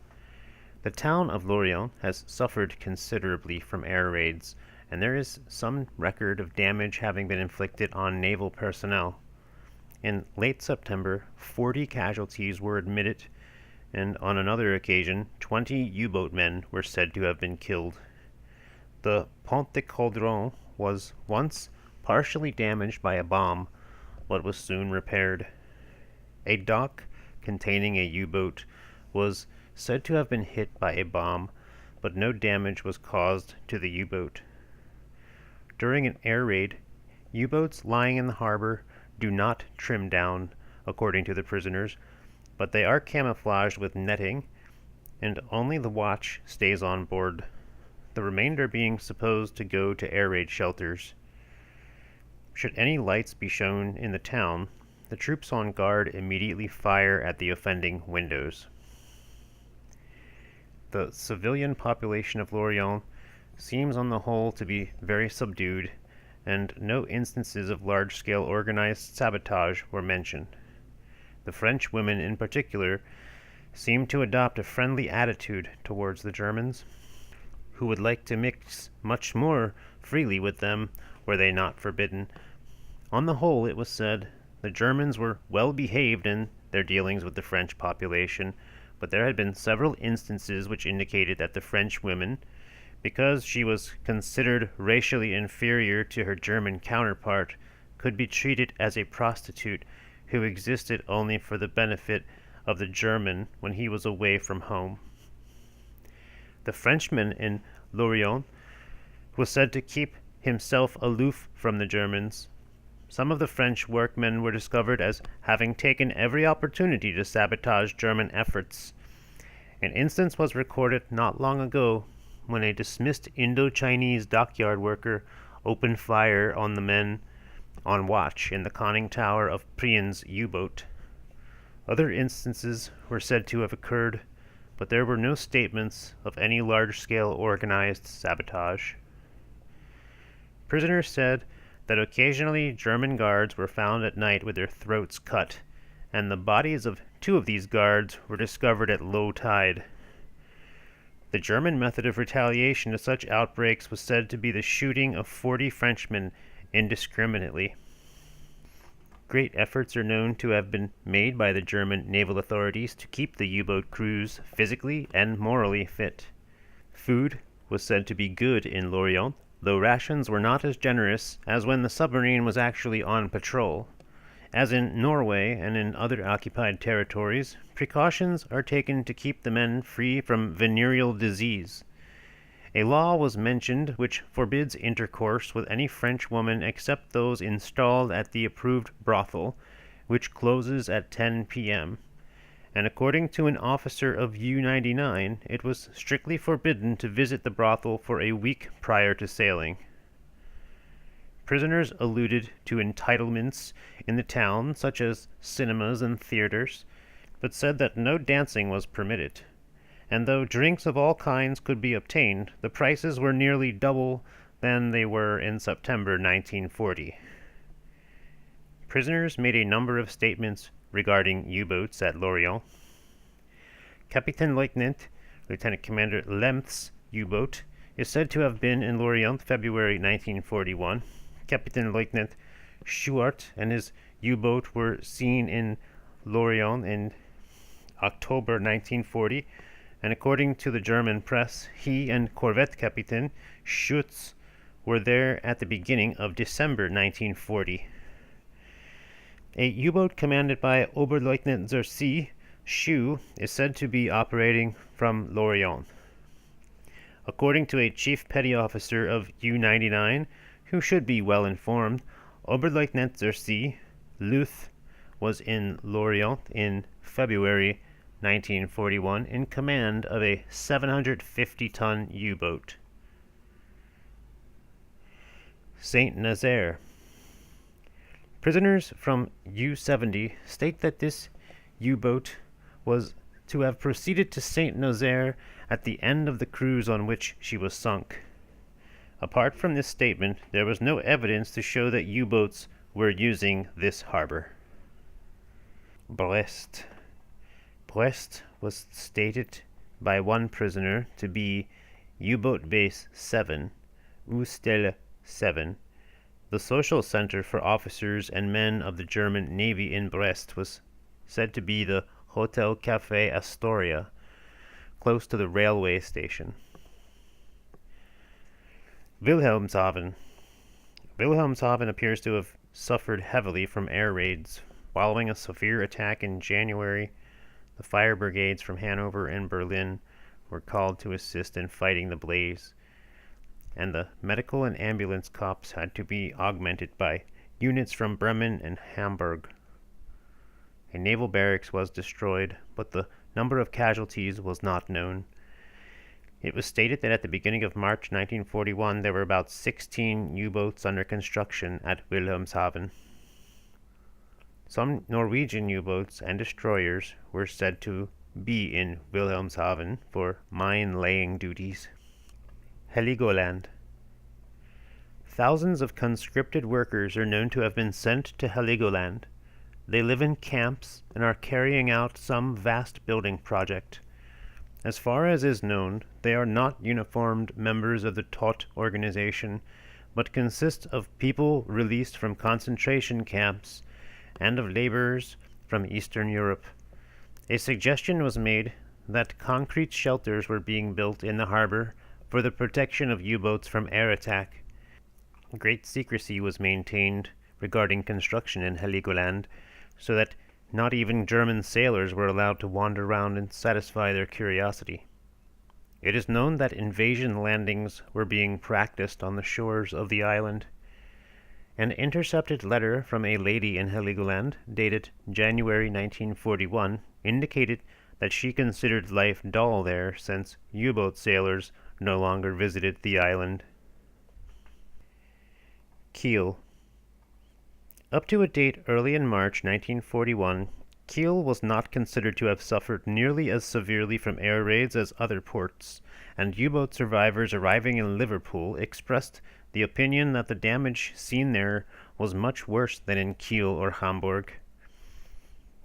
The town of Lorient has suffered considerably from air raids, and there is some record of damage having been inflicted on naval personnel. In late September, 40 casualties were admitted, and on another occasion, 20 U-boat men were said to have been killed. The Pont du Cauldron was once partially damaged by a bomb, but was soon repaired. A dock containing a U-boat was said to have been hit by a bomb, but no damage was caused to the U-boat. During an air raid, U-boats lying in the harbor do not trim down, according to the prisoners, but they are camouflaged with netting, and only the watch stays on board, the remainder being supposed to go to air raid shelters. Should any lights be shown in the town, the troops on guard immediately fire at the offending windows. The civilian population of Lorient seems on the whole to be very subdued, and no instances of large-scale organized sabotage were mentioned. The French women in particular seemed to adopt a friendly attitude towards the Germans, who would like to mix much more freely with them were they not forbidden. On the whole, it was said, the Germans were well behaved in their dealings with the French population, but there had been several instances which indicated that the French women, because she was considered racially inferior to her German counterpart, could be treated as a prostitute who existed only for the benefit of the German when he was away from home. The Frenchman in Lorient was said to keep himself aloof from the Germans. Some of the French workmen were discovered as having taken every opportunity to sabotage German efforts. An instance was recorded not long ago when a dismissed Indo-Chinese dockyard worker opened fire on the men on watch in the conning tower of Prien's U-boat. Other instances were said to have occurred, but there were no statements of any large-scale organized sabotage. Prisoners said that occasionally German guards were found at night with their throats cut, and the bodies of 2 of these guards were discovered at low tide. The German method of retaliation to such outbreaks was said to be the shooting of 40 Frenchmen indiscriminately. Great efforts are known to have been made by the German naval authorities to keep the U-boat crews physically and morally fit. Food was said to be good in Lorient, though rations were not as generous as when the submarine was actually on patrol. As in Norway and in other occupied territories, precautions are taken to keep the men free from venereal disease. A law was mentioned which forbids intercourse with any French woman except those installed at the approved brothel, which closes at 10 p.m., and according to an officer of U-99, it was strictly forbidden to visit the brothel for a week prior to sailing. Prisoners alluded to entitlements in the town, such as cinemas and theaters, but said that no dancing was permitted, and though drinks of all kinds could be obtained, the prices were nearly double than they were in September 1940. Prisoners made a number of statements regarding U-boats at Lorient. Kapitänleutnant Lieutenant Commander Lemth's U-boat is said to have been in Lorient February 1941. Kapitänleutnant Schuart and his U-boat were seen in Lorient in October 1940, and according to the German press, he and corvette captain Schutz were there at the beginning of December 1940. A U-boat commanded by Oberleutnant Zercy Schuh is said to be operating from Lorient. According to a chief petty officer of U-99, who should be well informed, Oberleutnant Zercy Luth was in Lorient in February 1941 in command of a 750-ton U-boat. St. Nazaire. Prisoners from U-70 state that this U-boat was to have proceeded to St. Nazaire at the end of the cruise on which she was sunk. Apart from this statement, there was no evidence to show that U-boats were using this harbor. Brest. Brest was stated by one prisoner to be U-boat base 7, Ustelle 7. The social center for officers and men of the German Navy in Brest was said to be the Hotel Café Astoria, close to the railway station. Wilhelmshaven. Wilhelmshaven appears to have suffered heavily from air raids. Following a severe attack in January, the fire brigades from Hanover and Berlin were called to assist in fighting the blaze, and the medical and ambulance corps had to be augmented by units from Bremen and Hamburg. A naval barracks was destroyed, but the number of casualties was not known. It was stated that at the beginning of March 1941 there were about 16 U-boats under construction at Wilhelmshaven. Some Norwegian U-boats and destroyers were said to be in Wilhelmshaven for mine-laying duties. Heligoland. Thousands of conscripted workers are known to have been sent to Heligoland. They live in camps and are carrying out some vast building project. As far as is known, they are not uniformed members of the Todt organization, but consist of people released from concentration camps and of laborers from Eastern Europe. A suggestion was made that concrete shelters were being built in the harbor for the protection of U-boats from air attack. Great secrecy was maintained regarding construction in Heligoland, so that not even German sailors were allowed to wander around and satisfy their curiosity. It is known that invasion landings were being practiced on the shores of the island. An intercepted letter from a lady in Heligoland, dated January 1941, indicated that she considered life dull there since U-boat sailors no longer visited the island. Kiel. Up to a date early in March 1941, Kiel was not considered to have suffered nearly as severely from air raids as other ports, and U-boat survivors arriving in Liverpool expressed the opinion that the damage seen there was much worse than in Kiel or Hamburg.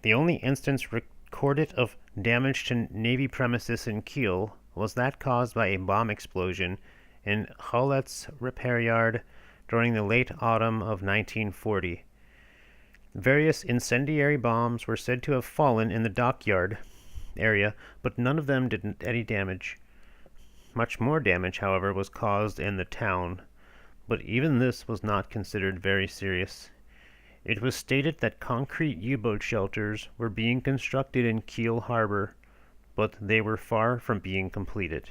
The only instance recorded of damage to Navy premises in Kiel was that caused by a bomb explosion in Howlett's repair yard during the late autumn of 1940. Various incendiary bombs were said to have fallen in the dockyard area, but none of them did any damage. Much more damage, however, was caused in the town, but even this was not considered very serious. It was stated that concrete U-boat shelters were being constructed in Kiel harbor, but they were far from being completed.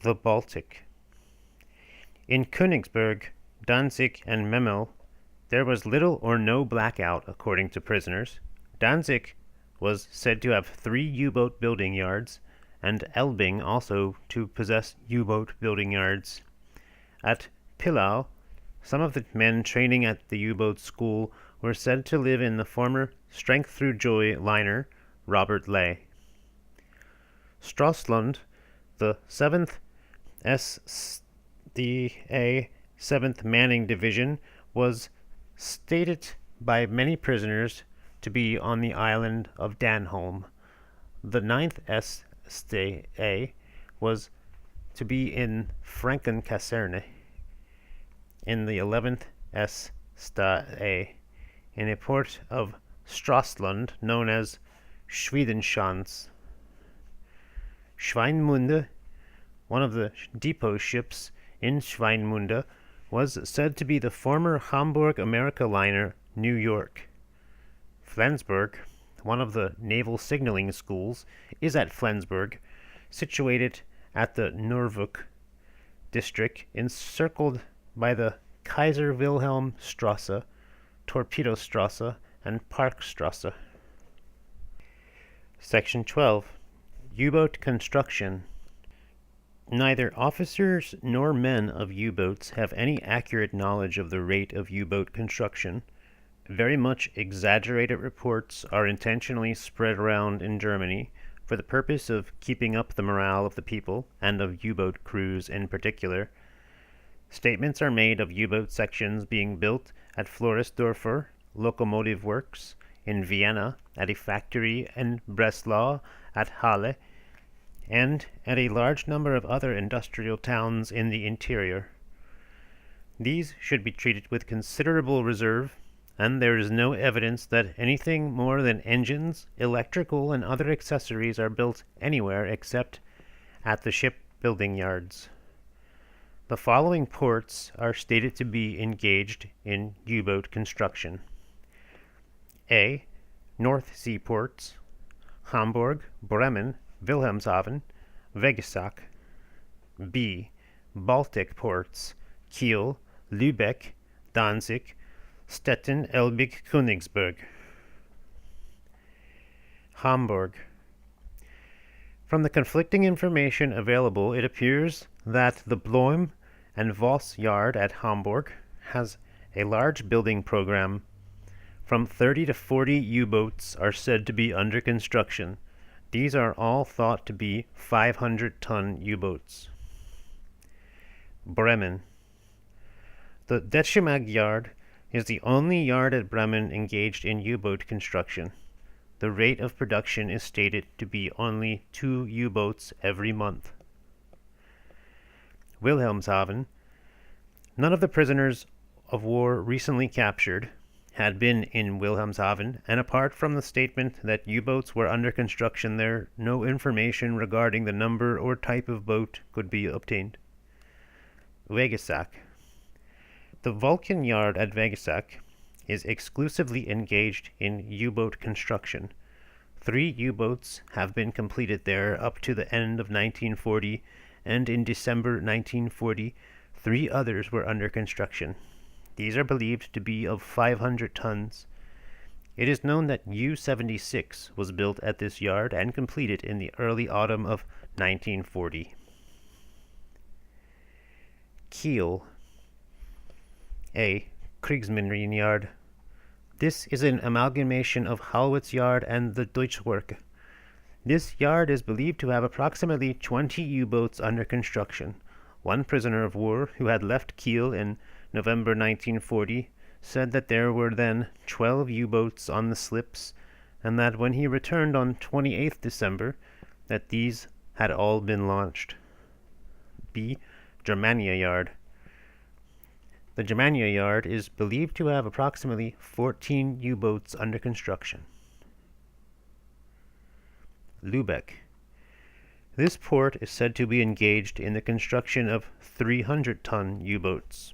The Baltic. In Königsberg, Danzig, and Memel, there was little or no blackout, according to prisoners. Danzig was said to have 3 U-boat building yards, and Elbing also to possess U-boat building yards. At Pillau, some of the men training at the U-boat school were said to live in the former Strength Through Joy liner Robert Ley. Stralsund, the 7th SDA 7th Manning Division, was stated by many prisoners to be on the island of Danholm. The 9th SDA was to be in Frankenkaserne, in the 11th SDA, in a port of Stralsund known as Schwedenschanz. Schweinmunde, one of the depot ships in Schweinmunde, was said to be the former Hamburg America liner New York. Flensburg, one of the naval signaling schools, is at Flensburg, situated at the Norwuk district, encircled by the Kaiser Wilhelm Strasse, Torpedostrasse, and Parkstrasse. Section 12. U-boat construction. Neither officers nor men of U-boats have any accurate knowledge of the rate of U-boat construction. Very much exaggerated reports are intentionally spread around in Germany for the purpose of keeping up the morale of the people, and of U-boat crews in particular. Statements are made of U-boat sections being built at Floridsdorfer Locomotive Works, in Vienna, at a factory in Breslau, at Halle, and at a large number of other industrial towns in the interior. These should be treated with considerable reserve, and there is no evidence that anything more than engines, electrical, and other accessories are built anywhere except at the shipbuilding yards. The following ports are stated to be engaged in U-boat construction. A. North Sea ports: Hamburg, Bremen, Wilhelmshaven, Vegesack. B. Baltic ports: Kiel, Lübeck, Danzig, Stettin, Elbing, Königsberg. Hamburg. From the conflicting information available, it appears that the Blohm and Voss yard at Hamburg has a large building program. From 30 to 40 U-boats are said to be under construction. These are all thought to be 500-ton U-boats. Bremen. The Deschimag yard is the only yard at Bremen engaged in U-boat construction. The rate of production is stated to be only 2 U-boats every month. Wilhelmshaven. None of the prisoners of war recently captured had been in Wilhelmshaven, and apart from the statement that U-boats were under construction there, no information regarding the number or type of boat could be obtained. Vegesack. The Vulcan yard at Vegesack is exclusively engaged in U-boat construction. 3 U-boats have been completed there up to the end of 1940, and in December 1940, 3 others were under construction. These are believed to be of 500 tons. It is known that U-76 was built at this yard and completed in the early autumn of 1940. Kiel. A. Kriegsmarine Yard. This is an amalgamation of Hallwitz Yard and the Deutschwerke. This yard is believed to have approximately 20 U-boats under construction. One prisoner of war who had left Kiel in November 1940 said that there were then 12 U-boats on the slips, and that when he returned on 28th December, that these had all been launched. B. Germania Yard. The Germania Yard is believed to have approximately 14 U-boats under construction. Lübeck. This port is said to be engaged in the construction of 300-ton U-boats.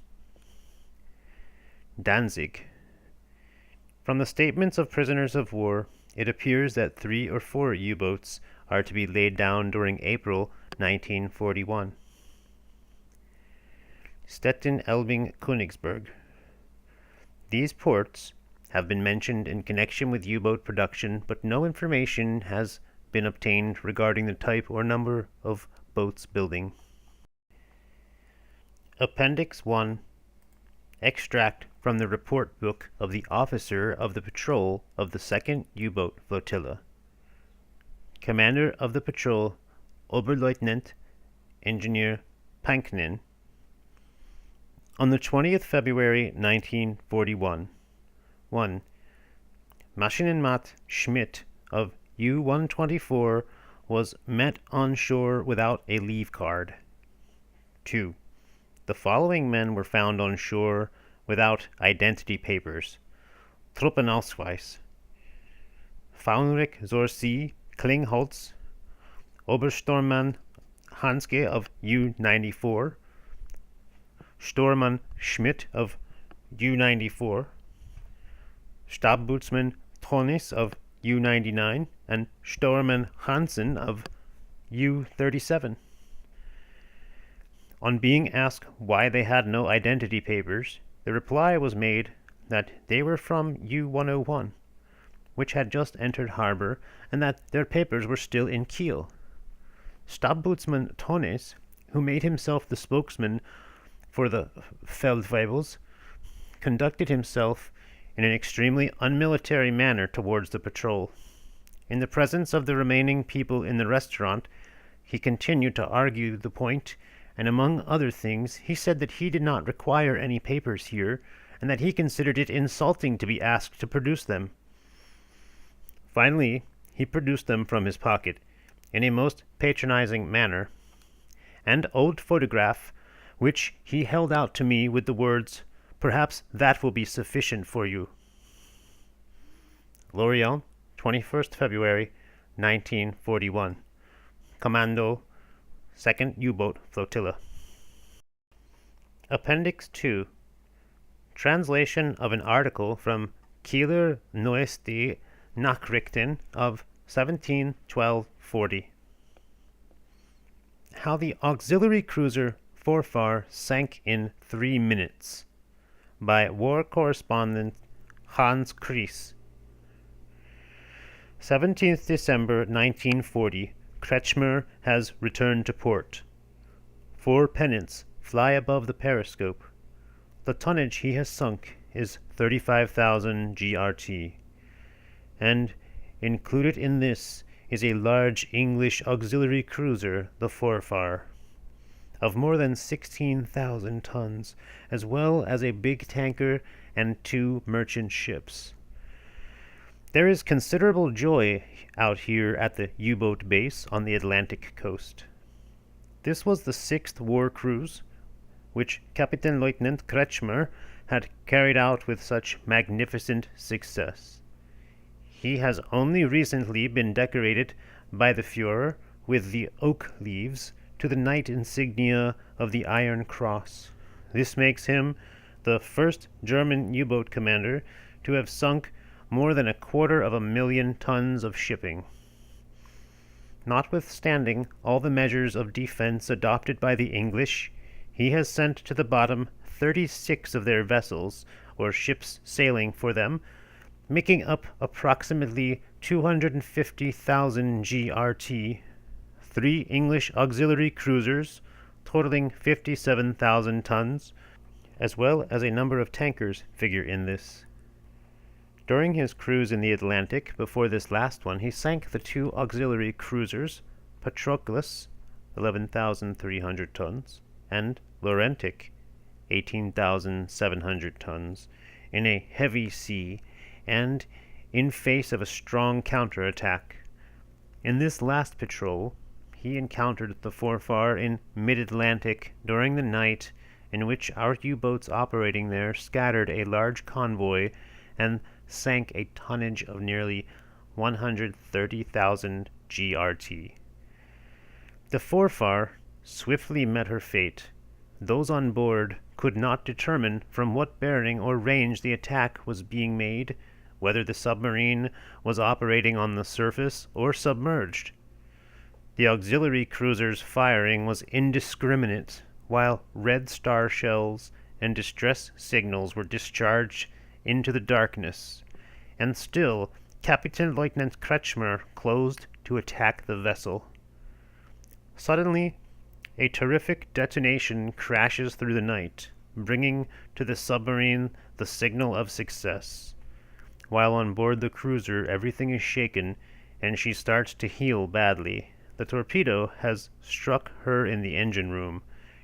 Danzig. From the statements of prisoners of war, it appears that 3 or 4 U-boats are to be laid down during April 1941. Stettin, Elbing, Königsberg. These ports have been mentioned in connection with U-boat production, but no information has been obtained regarding the type or number of boats building. Appendix 1. Extract from the report book of the officer of the patrol of the 2nd U-boat Flotilla. Commander of the patrol, Oberleutnant Engineer Panknin. On the 20th February 1941, 1. Maschinenmat Schmidt of U-124 was met on shore without a leave card. 2. The following men were found on shore without identity papers. Truppenausweis. Faunrich Zorsi Klingholz, Oberstormmann Hanske of U-94, Stormann Schmidt of U-94, Stabsbootsman Tonis of U-99, and Stormann Hansen of U-37. On being asked why they had no identity papers, the reply was made that they were from U-101, which had just entered harbor, and that their papers were still in Kiel. Stabsbootsman Tonis, who made himself the spokesman for the Feldwebels, conducted himself in an extremely unmilitary manner towards the patrol. In the presence of the remaining people in the restaurant, he continued to argue the point, and among other things, he said that he did not require any papers here, and that he considered it insulting to be asked to produce them. Finally, he produced them from his pocket, in a most patronizing manner, an old photograph, which he held out to me with the words, "Perhaps that will be sufficient for you." Lorient, 21st February, 1941. Commando, 2nd U-boat Flotilla. Appendix 2. Translation of an article from Kieler Neueste Nachrichten of 17/12/40. How the auxiliary cruiser Vorfahr sank in 3 minutes, by war correspondent Hans Kries. 17th December 1940. Kretschmer has returned to port. 4 pennants fly above the periscope. The tonnage he has sunk is 35,000 GRT, and included in this is a large English auxiliary cruiser, the Vorfahr. of more than 16,000 tons, as well as a big tanker and 2 merchant ships. There is considerable joy out here at the U-boat base on the Atlantic coast. This was the 6th war cruise, which Captain Lieutenant Kretschmer had carried out with such magnificent success. He has only recently been decorated by the Führer with the oak leaves to the knight insignia of the Iron Cross. This makes him the first German U-boat commander to have sunk more than 250,000 tons of shipping. Notwithstanding all the measures of defense adopted by the English, he has sent to the bottom 36 of their vessels, or ships sailing for them, making up approximately 250,000 GRT, 3 English auxiliary cruisers, totaling 57,000 tons, as well as a number of tankers figure in this. During his cruise in the Atlantic, before this last one, he sank the 2 auxiliary cruisers, Patroclus, 11,300 tons, and Laurentic, 18,700 tons, in a heavy sea, and in face of a strong counterattack. In this last patrol, he encountered the Forfar in mid-Atlantic during the night, in which our U-boats operating there scattered a large convoy and sank a tonnage of nearly 130,000 GRT. The Forfar swiftly met her fate. Those on board could not determine from what bearing or range the attack was being made, whether the submarine was operating on the surface or submerged. The auxiliary cruiser's firing was indiscriminate, while Red Star shells and distress signals were discharged into the darkness, and still Captain Lieutenant Kretschmer closed to attack the vessel. Suddenly, a terrific detonation crashes through the night, bringing to the submarine the signal of success. While on board the cruiser, everything is shaken, and she starts to heel badly. The torpedo has struck her in the engine room,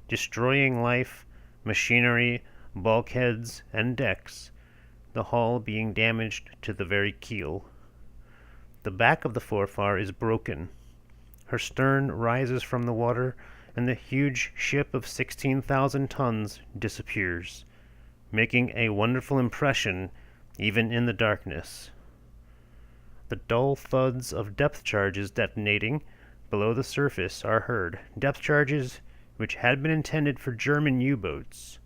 destroying life, machinery, bulkheads, and decks, the hull being damaged to the very keel. The back of the Forfar is broken. Her stern rises from the water, and the huge ship of 16,000 tons disappears, making a wonderful impression even in the darkness. The dull thuds of depth charges detonating below the surface are heard, depth charges which had been intended for German U-boats.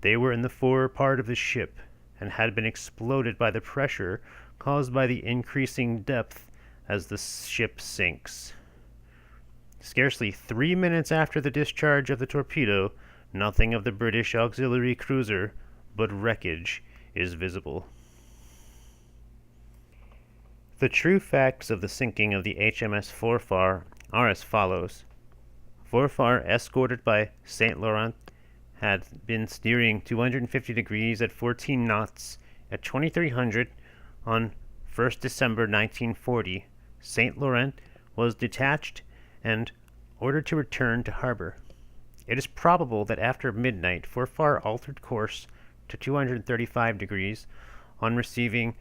They were in the fore part of the ship, and had been exploded by the pressure caused by the increasing depth as the ship sinks. Scarcely 3 minutes after the discharge of the torpedo, nothing of the British auxiliary cruiser but wreckage is visible. The true facts of the sinking of the HMS Forfar are as follows. Forfar, escorted by St. Laurent, had been steering 250 degrees at 14 knots at 2300 on 1st December 1940. St. Laurent was detached and ordered to return to harbor. It is probable that after midnight, Forfar altered course to 235 degrees on receiving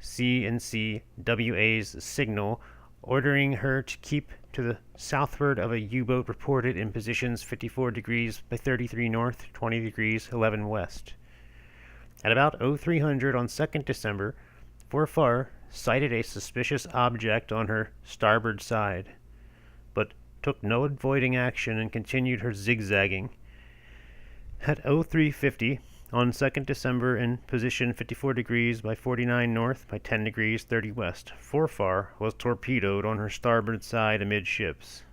C&C WA's signal ordering her to keep to the southward of a U-boat reported in positions 54 degrees by 33 north, 20 degrees, 11 west. At about 0300 on 2nd December, Forfar sighted a suspicious object on her starboard side, but took no avoiding action and continued her zigzagging. At 0350 on 2nd December in position 54 degrees by 49 north by 10 degrees 30 west, Forfar was torpedoed on her starboard side amidships.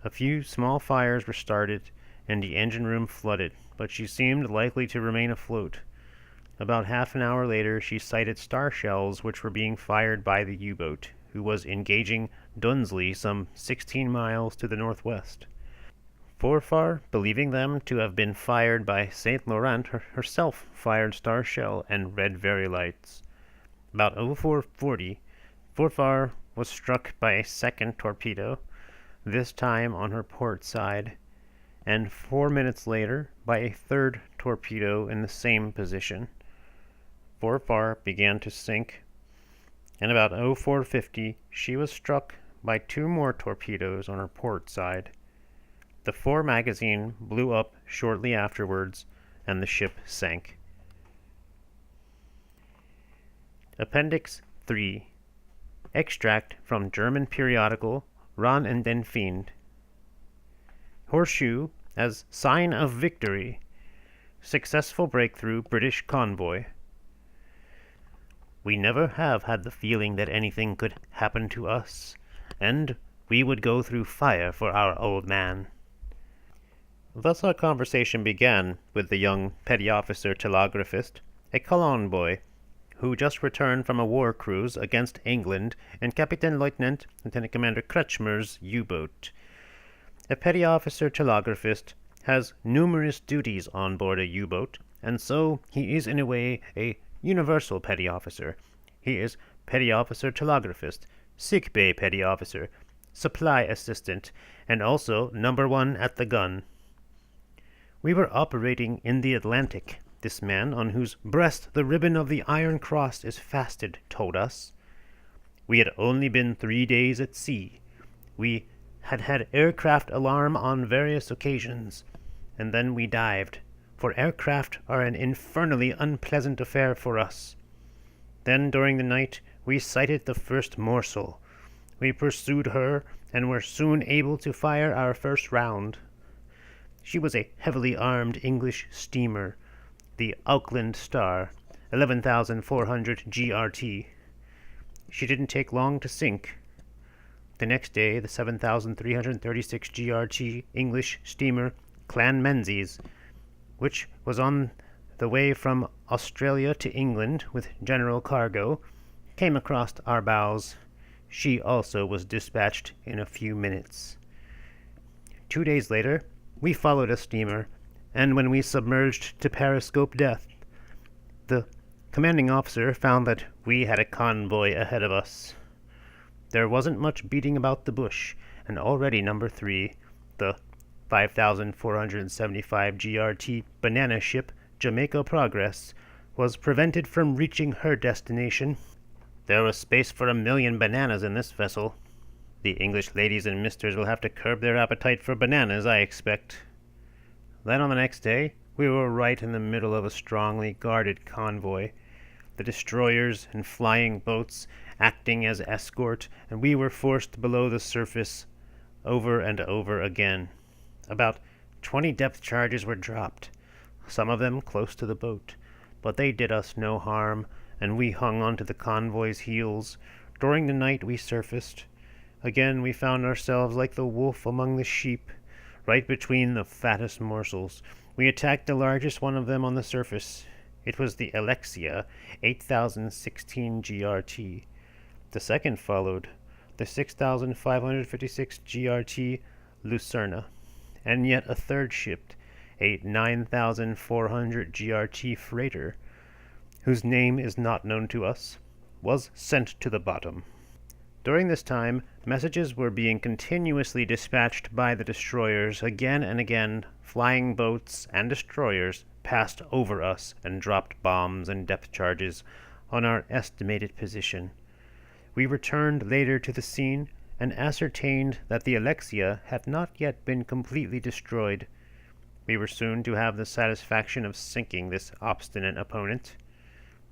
A few small fires were started and the engine room flooded, but she seemed likely to remain afloat. About half an hour later, she sighted star shells which were being fired by the U-boat, who was engaging Dunsley some 16 miles to the northwest. Forfar, believing them to have been fired by St. Laurent, herself fired star shell and red very lights. About 0440, Forfar was struck by a second torpedo, this time on her port side. and 4 minutes later by a third torpedo in the same position. Forfar began to sink, and about 0450 she was struck by 2 more torpedoes on her port side. The fore magazine blew up shortly afterwards, and the ship sank. Appendix 3. Extract from German periodical Ran and den Fiend. Horseshoe as sign of victory. Successful breakthrough British convoy. We never have had the feeling that anything could happen to us, and we would go through fire for our old man. Thus our conversation began with the young petty officer telegraphist, a Cologne boy, who just returned from a war cruise against England in Kapitän-Leutnant Lieutenant Commander Kretschmer's U-boat. A petty officer telegraphist has numerous duties on board a U-boat, and so he is in a way a universal petty officer. He is petty officer telegraphist, sick bay petty officer, supply assistant, and also number 1 at the gun. We were operating in the Atlantic, this man, on whose breast the ribbon of the Iron Cross is fasted, told us. We had only been 3 days at sea. We had had aircraft alarm on various occasions, and then we dived, for aircraft are an infernally unpleasant affair for us. Then during the night we sighted the first morsel. We pursued her, and were soon able to fire our first round. She was a heavily armed English steamer, the Auckland Star, 11,400 GRT. She didn't take long to sink. The next day, the 7,336 GRT English steamer Clan Menzies, which was on the way from Australia to England with general cargo, came across our bows. She also was dispatched in a few minutes. 2 days later, we followed a steamer, and when we submerged to periscope depth, the commanding officer found that we had a convoy ahead of us. There wasn't much beating about the bush, and already number 3, the 5,475 GRT banana ship Jamaica Progress, was prevented from reaching her destination. There was space for 1,000,000 bananas in this vessel. The English ladies and misters will have to curb their appetite for bananas, I expect. Then on the next day, we were right in the middle of a strongly guarded convoy, the destroyers and flying boats acting as escort, and we were forced below the surface over and over again. About 20 depth charges were dropped, some of them close to the boat, but they did us no harm, and we hung onto the convoy's heels. During the night we surfaced. Again we found ourselves like the wolf among the sheep, right between the fattest morsels. We attacked the largest one of them on the surface. It was the Alexia, 8,016 GRT. The second followed, the 6,556 GRT Lucerna, and yet a third ship, a 9,400 GRT freighter, whose name is not known to us, was sent to the bottom. During this time, messages were being continuously dispatched by the destroyers. Again and again, flying boats and destroyers passed over us and dropped bombs and depth charges on our estimated position. We returned later to the scene and ascertained that the Alexia had not yet been completely destroyed. We were soon to have the satisfaction of sinking this obstinate opponent.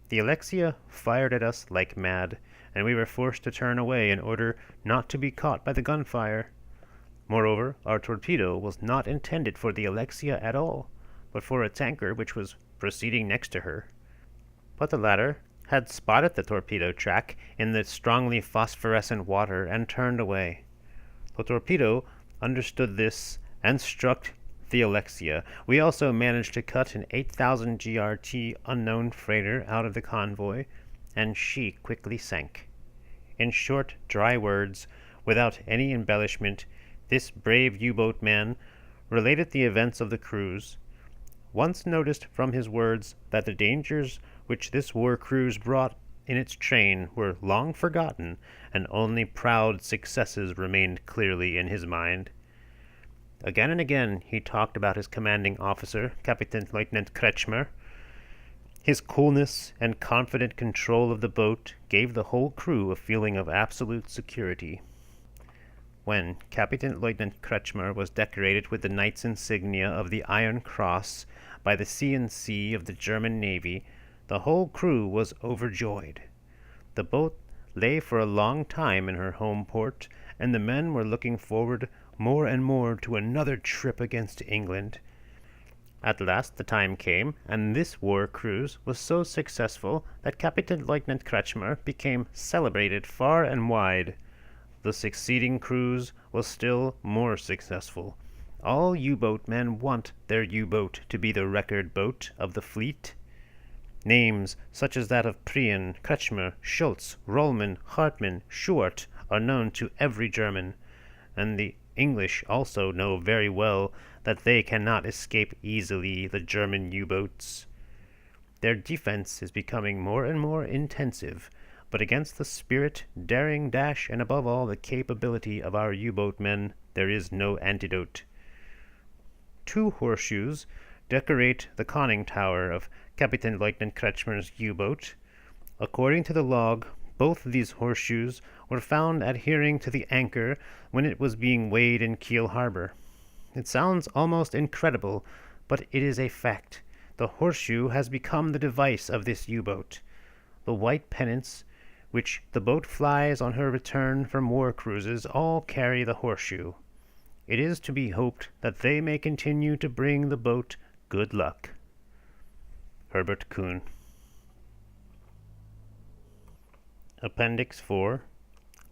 The Alexia fired at us like mad, and we were forced to turn away in order not to be caught by the gunfire. Moreover, our torpedo was not intended for the Alexia at all, but for a tanker which was proceeding next to her. But the latter had spotted the torpedo track in the strongly phosphorescent water and turned away. The torpedo understood this and struck the Alexia. We also managed to cut an 8,000 GRT unknown freighter out of the convoy, and she quickly sank. In short, dry words, without any embellishment, this brave U-boat man related the events of the cruise. Once noticed from his words that the dangers which this war cruise brought in its train were long forgotten, and only proud successes remained clearly in his mind. Again and again he talked about his commanding officer, Kapitän-Leutnant Kretschmer. His coolness and confident control of the boat gave the whole crew a feeling of absolute security. When Kapitän-Leutnant Kretschmer was decorated with the Knight's insignia of the Iron Cross by the C&C of the German Navy, the whole crew was overjoyed. The boat lay for a long time in her home port, and the men were looking forward more and more to another trip against England. At last the time came, and this war cruise was so successful that Kapitän-Leutnant Kretschmer became celebrated far and wide. The succeeding cruise was still more successful. All U-boat men want their U-boat to be the record boat of the fleet. Names such as that of Prien, Kretschmer, Schultz, Rollman, Hartmann, Schwartz are known to every German, and the English also know very well that they cannot escape easily the German U-boats. Their defense is becoming more and more intensive, but against the spirit, daring, dash, and above all the capability of our U-boat men, there is no antidote. 2 horseshoes decorate the conning tower of Kapitän-Leutnant Kretschmer's U-boat. According to the log, both these horseshoes were found adhering to the anchor when it was being weighed in Kiel harbor. It sounds almost incredible, but it is a fact. The horseshoe has become the device of this U-boat. The white pennants, which the boat flies on her return from war cruises, all carry the horseshoe. It is to be hoped that they may continue to bring the boat good luck. Herbert Kuhn. Appendix 4.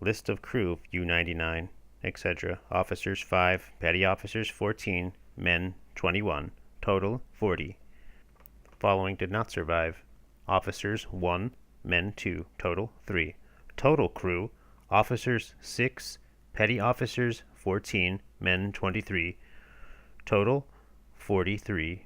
List of crew of U-99, etc. Officers 5, petty officers 14, men 21, total 40. Following did not survive. Officers 1, men 2, total 3. Total crew, officers 6, petty officers 14, men 23, total 43.